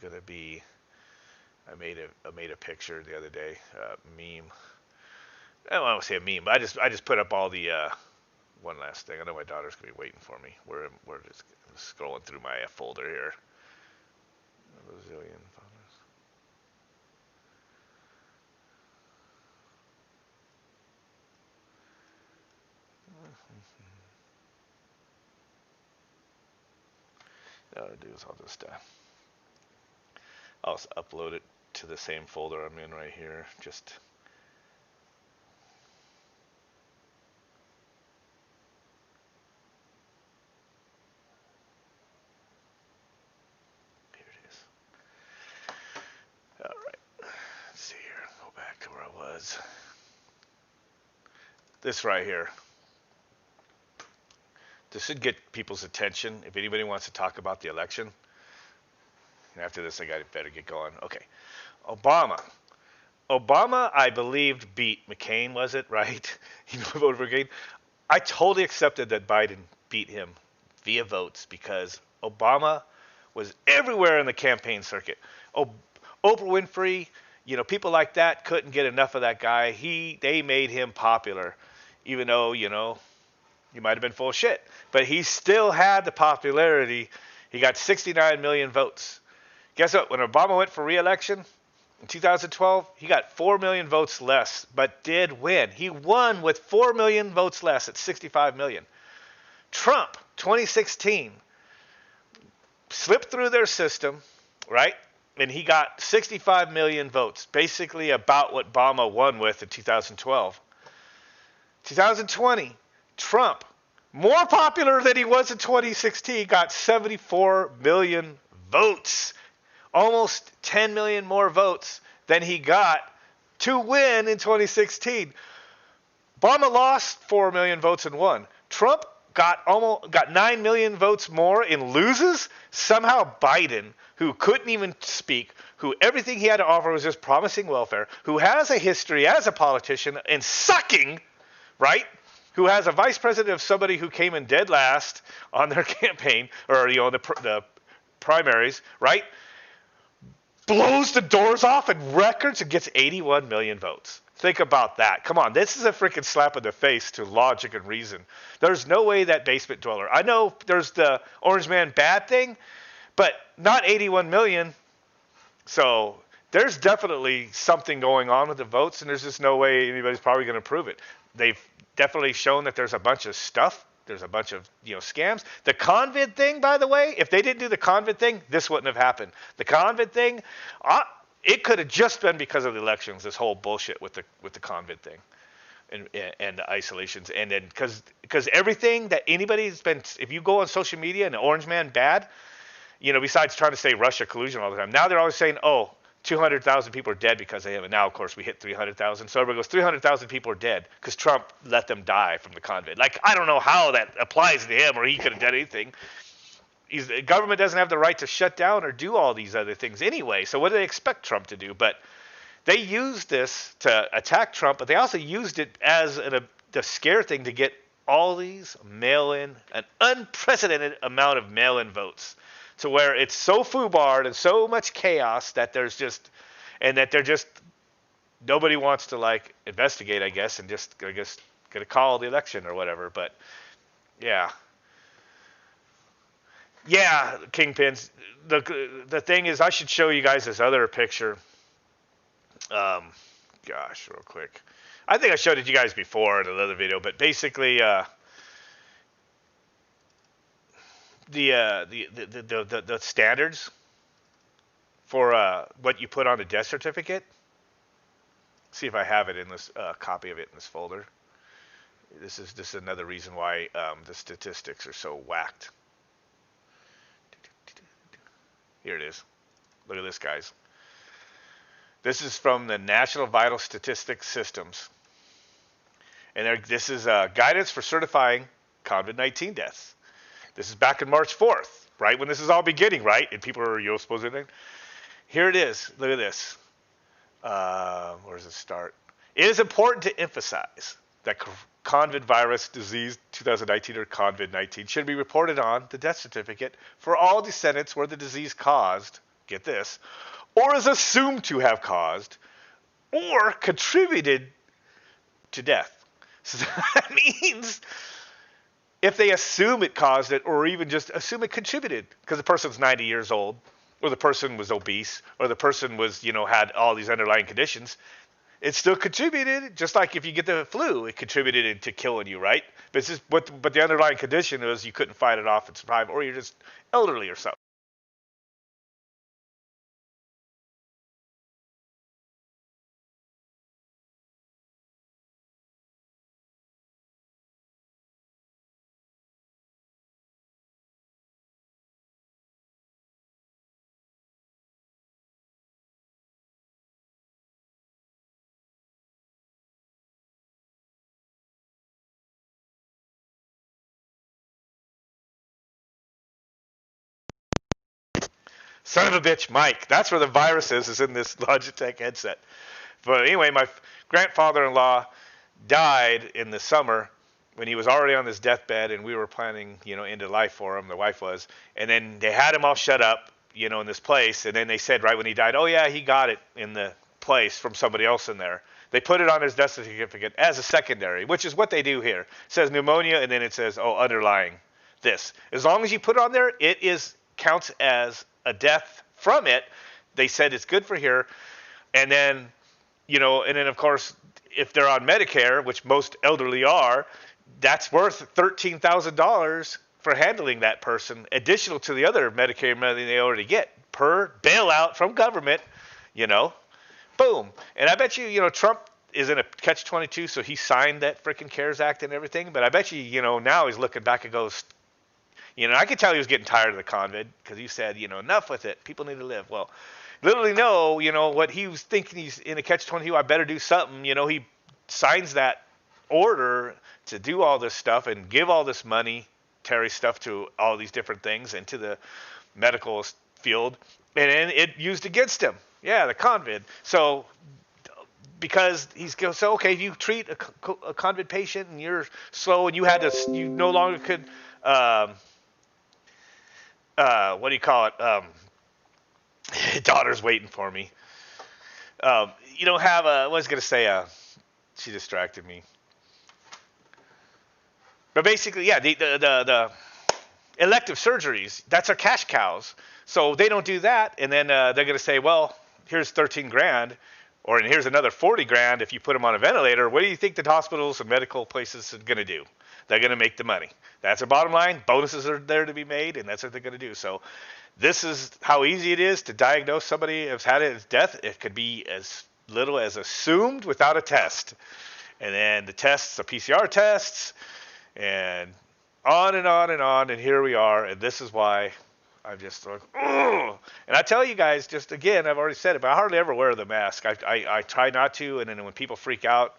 going to be. I made a picture the other day, meme. I don't want to say a meme, but I just put up all the one last thing. I know my daughter's going to be waiting for me. We're just scrolling through my folder here. A bazillion followers. What I'll do is I'll just upload it to the same folder I'm in right here. Just here it is. All right. Let's see here. Go back to where I was. This right here. This should get people's attention if anybody wants to talk about the election. And after this, I better get going. Okay. Obama, I believed beat McCain, was it, right? Voted for McCain. I totally accepted that Biden beat him via votes because Obama was everywhere in the campaign circuit. Oprah Winfrey, people like that couldn't get enough of that guy. They made him popular, even though, he might have been full of shit. But he still had the popularity. He got 69 million votes. Guess what? When Obama went for re-election in 2012, he got 4 million votes less, but did win. He won with 4 million votes less at 65 million. Trump, 2016, slipped through their system, right? And he got 65 million votes, basically about what Obama won with in 2012. 2020, Trump, more popular than he was in 2016, got 74 million votes. Almost 10 million more votes than he got to win in 2016. Obama lost 4 million votes and won. Trump got 9 million votes more in loses. Somehow Biden, who couldn't even speak, who everything he had to offer was just promising welfare, who has a history as a politician and sucking, right? Who has a vice president of somebody who came in dead last on their campaign, or the primaries, right? Blows the doors off in records and gets 81 million votes. Think about that. Come on, this is a freaking slap in the face to logic and reason. There's no way that basement dweller. I know there's the Orange Man bad thing, but not 81 million. So there's definitely something going on with the votes, and there's just no way anybody's probably going to prove it. They've definitely shown that there's a bunch of stuff. There's a bunch of scams. The convid thing, by the way, if they didn't do the convid thing, this wouldn't have happened. The convid thing, it could have just been because of the elections. This whole bullshit with the convid thing, and the isolations, and then because everything that anybody's been, if you go on social media and the Orange Man bad, besides trying to say Russia collusion all the time, now they're always saying, 200,000 people are dead because of him. And now, of course, we hit 300,000. So everybody goes, 300,000 people are dead because Trump let them die from the convid. I don't know how that applies to him, or he could have done anything. The government doesn't have the right to shut down or do all these other things anyway. So what do they expect Trump to do? But they used this to attack Trump, but they also used it as the scare thing to get all these an unprecedented amount of mail-in votes, to where it's so foobarred and so much chaos that they're just nobody wants to like investigate, I guess, and just gonna call the election or whatever. But yeah, kingpins. The thing is, I should show you guys this other picture. Gosh, real quick. I think I showed it to you guys before in another video, but basically, the standards for what you put on a death certificate. See if I have it in this copy of it in this folder. This is another reason why the statistics are so whacked. Here it is. Look at this, guys. This is from the National Vital Statistics Systems. And this is guidance for certifying COVID-19 deaths. This is back in March 4th, right? When this is all beginning, right? And people are, supposed to... Here it is. Look at this. Where does it start? It is important to emphasize that COVID virus disease 2019 or COVID-19 should be reported on the death certificate for all descendants where the disease caused, get this, or is assumed to have caused, or contributed to death. So that means if they assume it caused it, or even just assume it contributed, because the person's 90 years old, or the person was obese, or the person was, had all these underlying conditions, it still contributed. Just like if you get the flu, it contributed to killing you, right? But it's just, but the underlying condition was you couldn't fight it off and survive, or you're just elderly or something. Son of a bitch, Mike. That's where the virus is in this Logitech headset. But anyway, my grandfather-in-law died in the summer when he was already on his deathbed, and we were planning, into life for him. The wife was, and then they had him all shut up, in this place. And then they said right when he died, oh yeah, he got it in the place from somebody else in there. They put it on his death certificate as a secondary, which is what they do here. It says pneumonia, and then it says, underlying this. As long as you put it on there, it counts as a death from it. They said it's good for here. And then, and then of course, if they're on Medicare, which most elderly are, that's worth $13,000 for handling that person, additional to the other Medicare money they already get per bailout from government, boom. And I bet you, Trump is in a catch-22, so he signed that freaking CARES Act and everything. But I bet you, now he's looking back and goes, I could tell he was getting tired of the COVID because he said, enough with it. People need to live. Well, literally, no, what he was thinking, he's in a catch-22, I better do something. He signs that order to do all this stuff and give all this money, Terry stuff, to all these different things and to the medical field. And then it used against him. Yeah, the COVID. So because he's going to say, okay, if you treat a COVID patient and you're slow and you no longer could... what do you call it? Daughter's waiting for me. You don't have what was I going to say? She distracted me. But basically, yeah, the elective surgeries, that's our cash cows. So they don't do that. And then they're going to say, well, here's 13 grand. Or and here's another 40 grand if you put them on a ventilator. What do you think the hospitals and medical places are going to do? They're going to make the money. That's their bottom line. Bonuses are there to be made, and that's what they're going to do. So this is how easy it is to diagnose somebody who's had it as death. It could be as little as assumed without a test. And then the tests, the PCR tests, and on and on and on. And here we are. And this is why I'm just like, ugh. And I tell you guys, just again, I've already said it, but I hardly ever wear the mask. I try not to. And then when people freak out,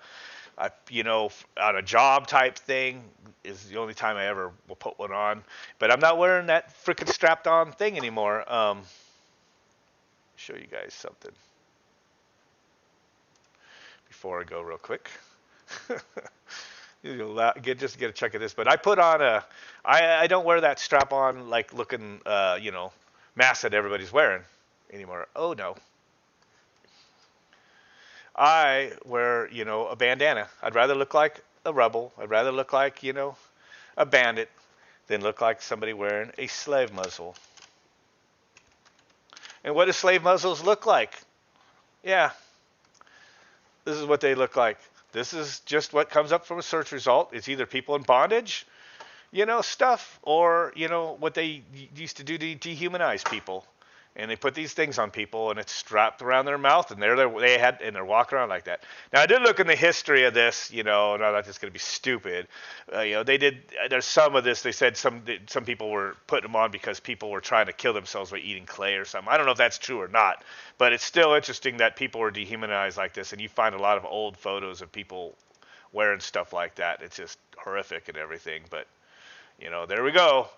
on a job type thing is the only time I ever will put one on. But I'm not wearing that freaking strapped on thing anymore. Show you guys something. before I go real quick. Just get a check of this. But I put on I don't wear that strap-on like looking mask that everybody's wearing anymore. Oh no. I wear a bandana. I'd rather look like a rebel. I'd rather look like a bandit than look like somebody wearing a slave muzzle. And what do slave muzzles look like? Yeah, this is what they look like. This is just what comes up from a search result. It's either people in bondage, stuff, or, what they used to do to dehumanize people. And they put these things on people, and it's strapped around their mouth, and they're walking around like that. Now, I did look in the history of this, and I'm not just going to be stupid. There's some of this. They said some people were putting them on because people were trying to kill themselves by eating clay or something. I don't know if that's true or not, but it's still interesting that people were dehumanized like this, and you find a lot of old photos of people wearing stuff like that. It's just horrific and everything, but, there we go.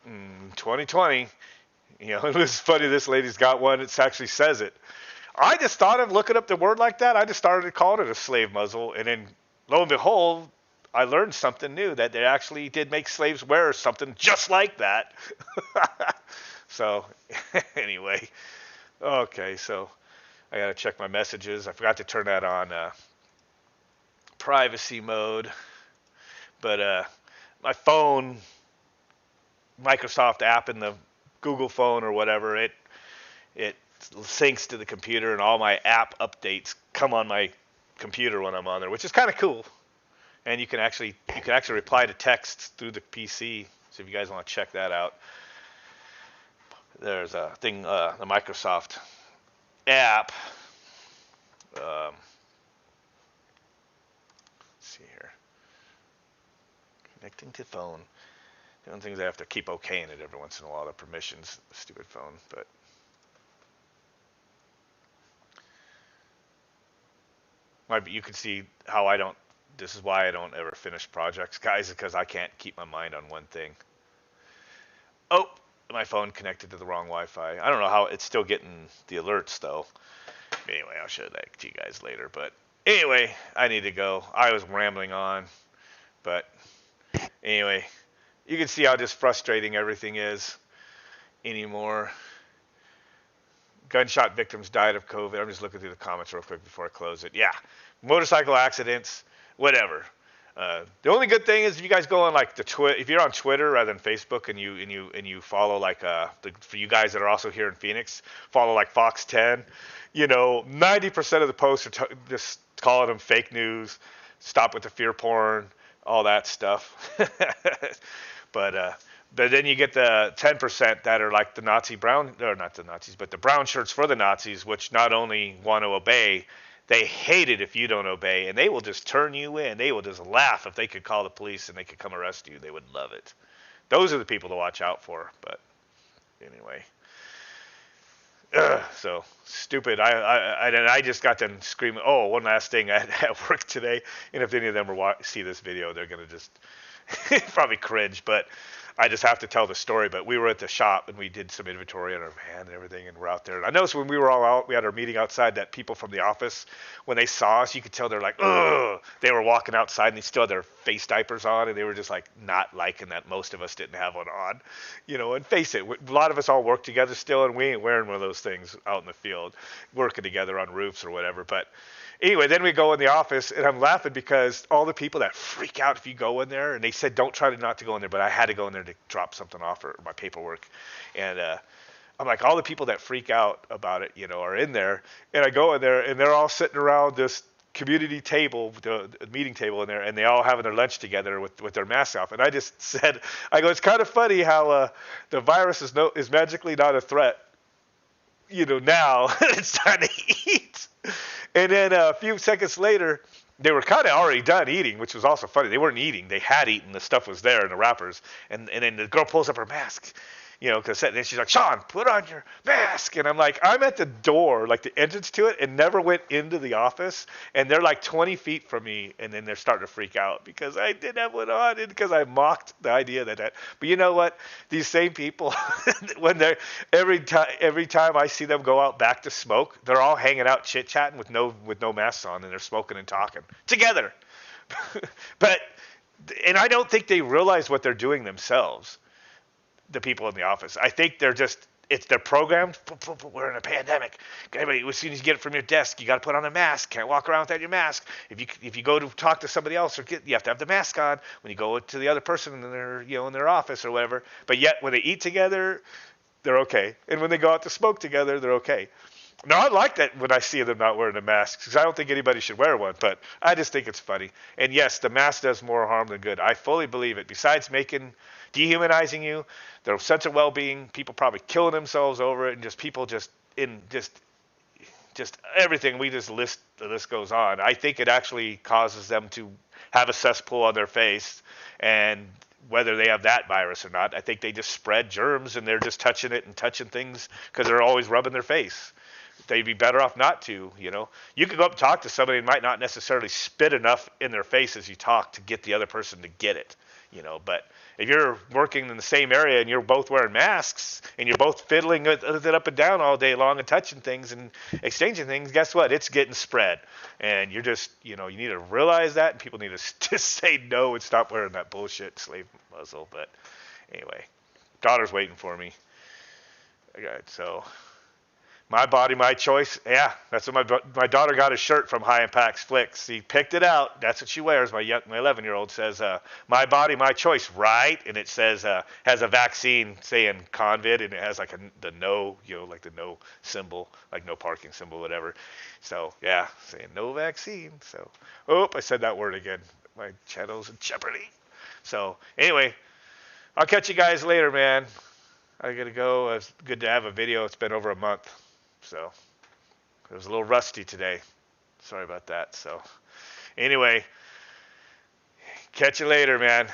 2020. It was funny. This lady's got one. It actually says it. I just thought of looking up the word like that. I just started calling it a slave muzzle. And then, lo and behold, I learned something new, that they actually did make slaves wear something just like that. So, anyway. Okay, so I got to check my messages. I forgot to turn that on privacy mode. But my phone, Microsoft app in the Google phone or whatever, it syncs to the computer, and all my app updates come on my computer when I'm on there, which is kind of cool. And you can actually reply to texts through the PC. So if you guys want to check that out, there's a thing, the Microsoft app. Let's see here. Connecting to phone. The only thing is I have to keep okaying it every once in a while, the permissions, stupid phone, but. You can see how this is why I don't ever finish projects, guys, because I can't keep my mind on one thing. Oh, my phone connected to the wrong Wi-Fi. I don't know how, it's still getting the alerts though. Anyway, I'll show that to you guys later, but anyway, I need to go. I was rambling on, but anyway. You can see how just frustrating everything is anymore. Gunshot victims died of COVID. I'm just looking through the comments real quick before I close it. Yeah, motorcycle accidents, whatever. The only good thing is if you guys go on like if you're on Twitter rather than Facebook, and you follow like for you guys that are also here in Phoenix, follow like Fox 10. 90% of the posts are just calling them fake news. Stop with the fear porn, all that stuff. But then you get the 10% that are like the Nazi brown, or not the Nazis, but the brown shirts for the Nazis, which not only want to obey, they hate it if you don't obey, and they will just turn you in. They will just laugh if they could call the police and they could come arrest you. They would love it. Those are the people to watch out for. But anyway, so stupid. I just got them screaming. Oh, one last thing at work today, and if any of them see this video, they're gonna just probably cringe, but I just have to tell the story. But we were at the shop and we did some inventory on our van and everything, and we're out there. And I noticed when we were all out, we had our meeting outside, that people from the office, when they saw us, you could tell they're like, ugh. They were walking outside and they still had their face diapers on, and they were just like not liking that most of us didn't have one on. And face it, a lot of us all work together still, and we ain't wearing one of those things out in the field, working together on roofs or whatever. But anyway, then we go in the office, and I'm laughing because all the people that freak out if you go in there, and they said don't try not to go in there, but I had to go in there to drop something off, or my paperwork. And I'm like, all the people that freak out about it, are in there. And I go in there, and they're all sitting around this community table, the meeting table in there, and they all having their lunch together with their masks off. And I just said, it's kind of funny how the virus is magically not a threat. Now it's time to eat. And then a few seconds later, they were kind of already done eating, which was also funny. They weren't eating. They had eaten. The stuff was there in the wrappers. And then the girl pulls up her mask, because then she's like, Sean, put on your mask. And I'm like, I'm at the door, like the entrance to it, and never went into the office. And they're like 20 feet from me, and then they're starting to freak out because I didn't have one on, and because I mocked the idea that. But you know what? These same people, when they're every time I see them go out back to smoke, they're all hanging out chit chatting with no masks on, and they're smoking and talking together. And I don't think they realize what they're doing themselves. The people in the office. I think they're programmed. We're in a pandemic. Everybody, as soon as you get it from your desk, you got to put on a mask. Can't walk around without your mask. If you go to talk to somebody else, you have to have the mask on when you go to the other person in their office or whatever. But yet when they eat together, they're okay. And when they go out to smoke together, they're okay. Now, I like that when I see them not wearing a mask because I don't think anybody should wear one, but I just think it's funny. And yes, the mask does more harm than good. I fully believe it. Besides dehumanizing you, their sense of well-being, people probably killing themselves over it, and just people just everything. The list goes on. I think it actually causes them to have a cesspool on their face, and whether they have that virus or not, I think they just spread germs, and they're just touching it and touching things because they're always rubbing their face. They'd be better off not to, You could go up and talk to somebody and might not necessarily spit enough in their face as you talk to get the other person to get it, But if you're working in the same area and you're both wearing masks and you're both fiddling with it up and down all day long and touching things and exchanging things, guess what? It's getting spread. And you're just, you need to realize that, and people need to just say no and stop wearing that bullshit slave muzzle. But anyway, daughter's waiting for me. Okay, so... My body, my choice. Yeah, that's what my daughter got a shirt from High Impact's Flicks. She picked it out. That's what she wears. My 11-year-old says, "My body, my choice," right? And it says has a vaccine saying COVID, and it has like the no, like the no symbol, like no parking symbol, whatever. So yeah, saying no vaccine. So I said that word again. My channel's in jeopardy. So anyway, I'll catch you guys later, man. I gotta go. It's good to have a video. It's been over a month. So it was a little rusty today. Sorry about that. So anyway, catch you later, man.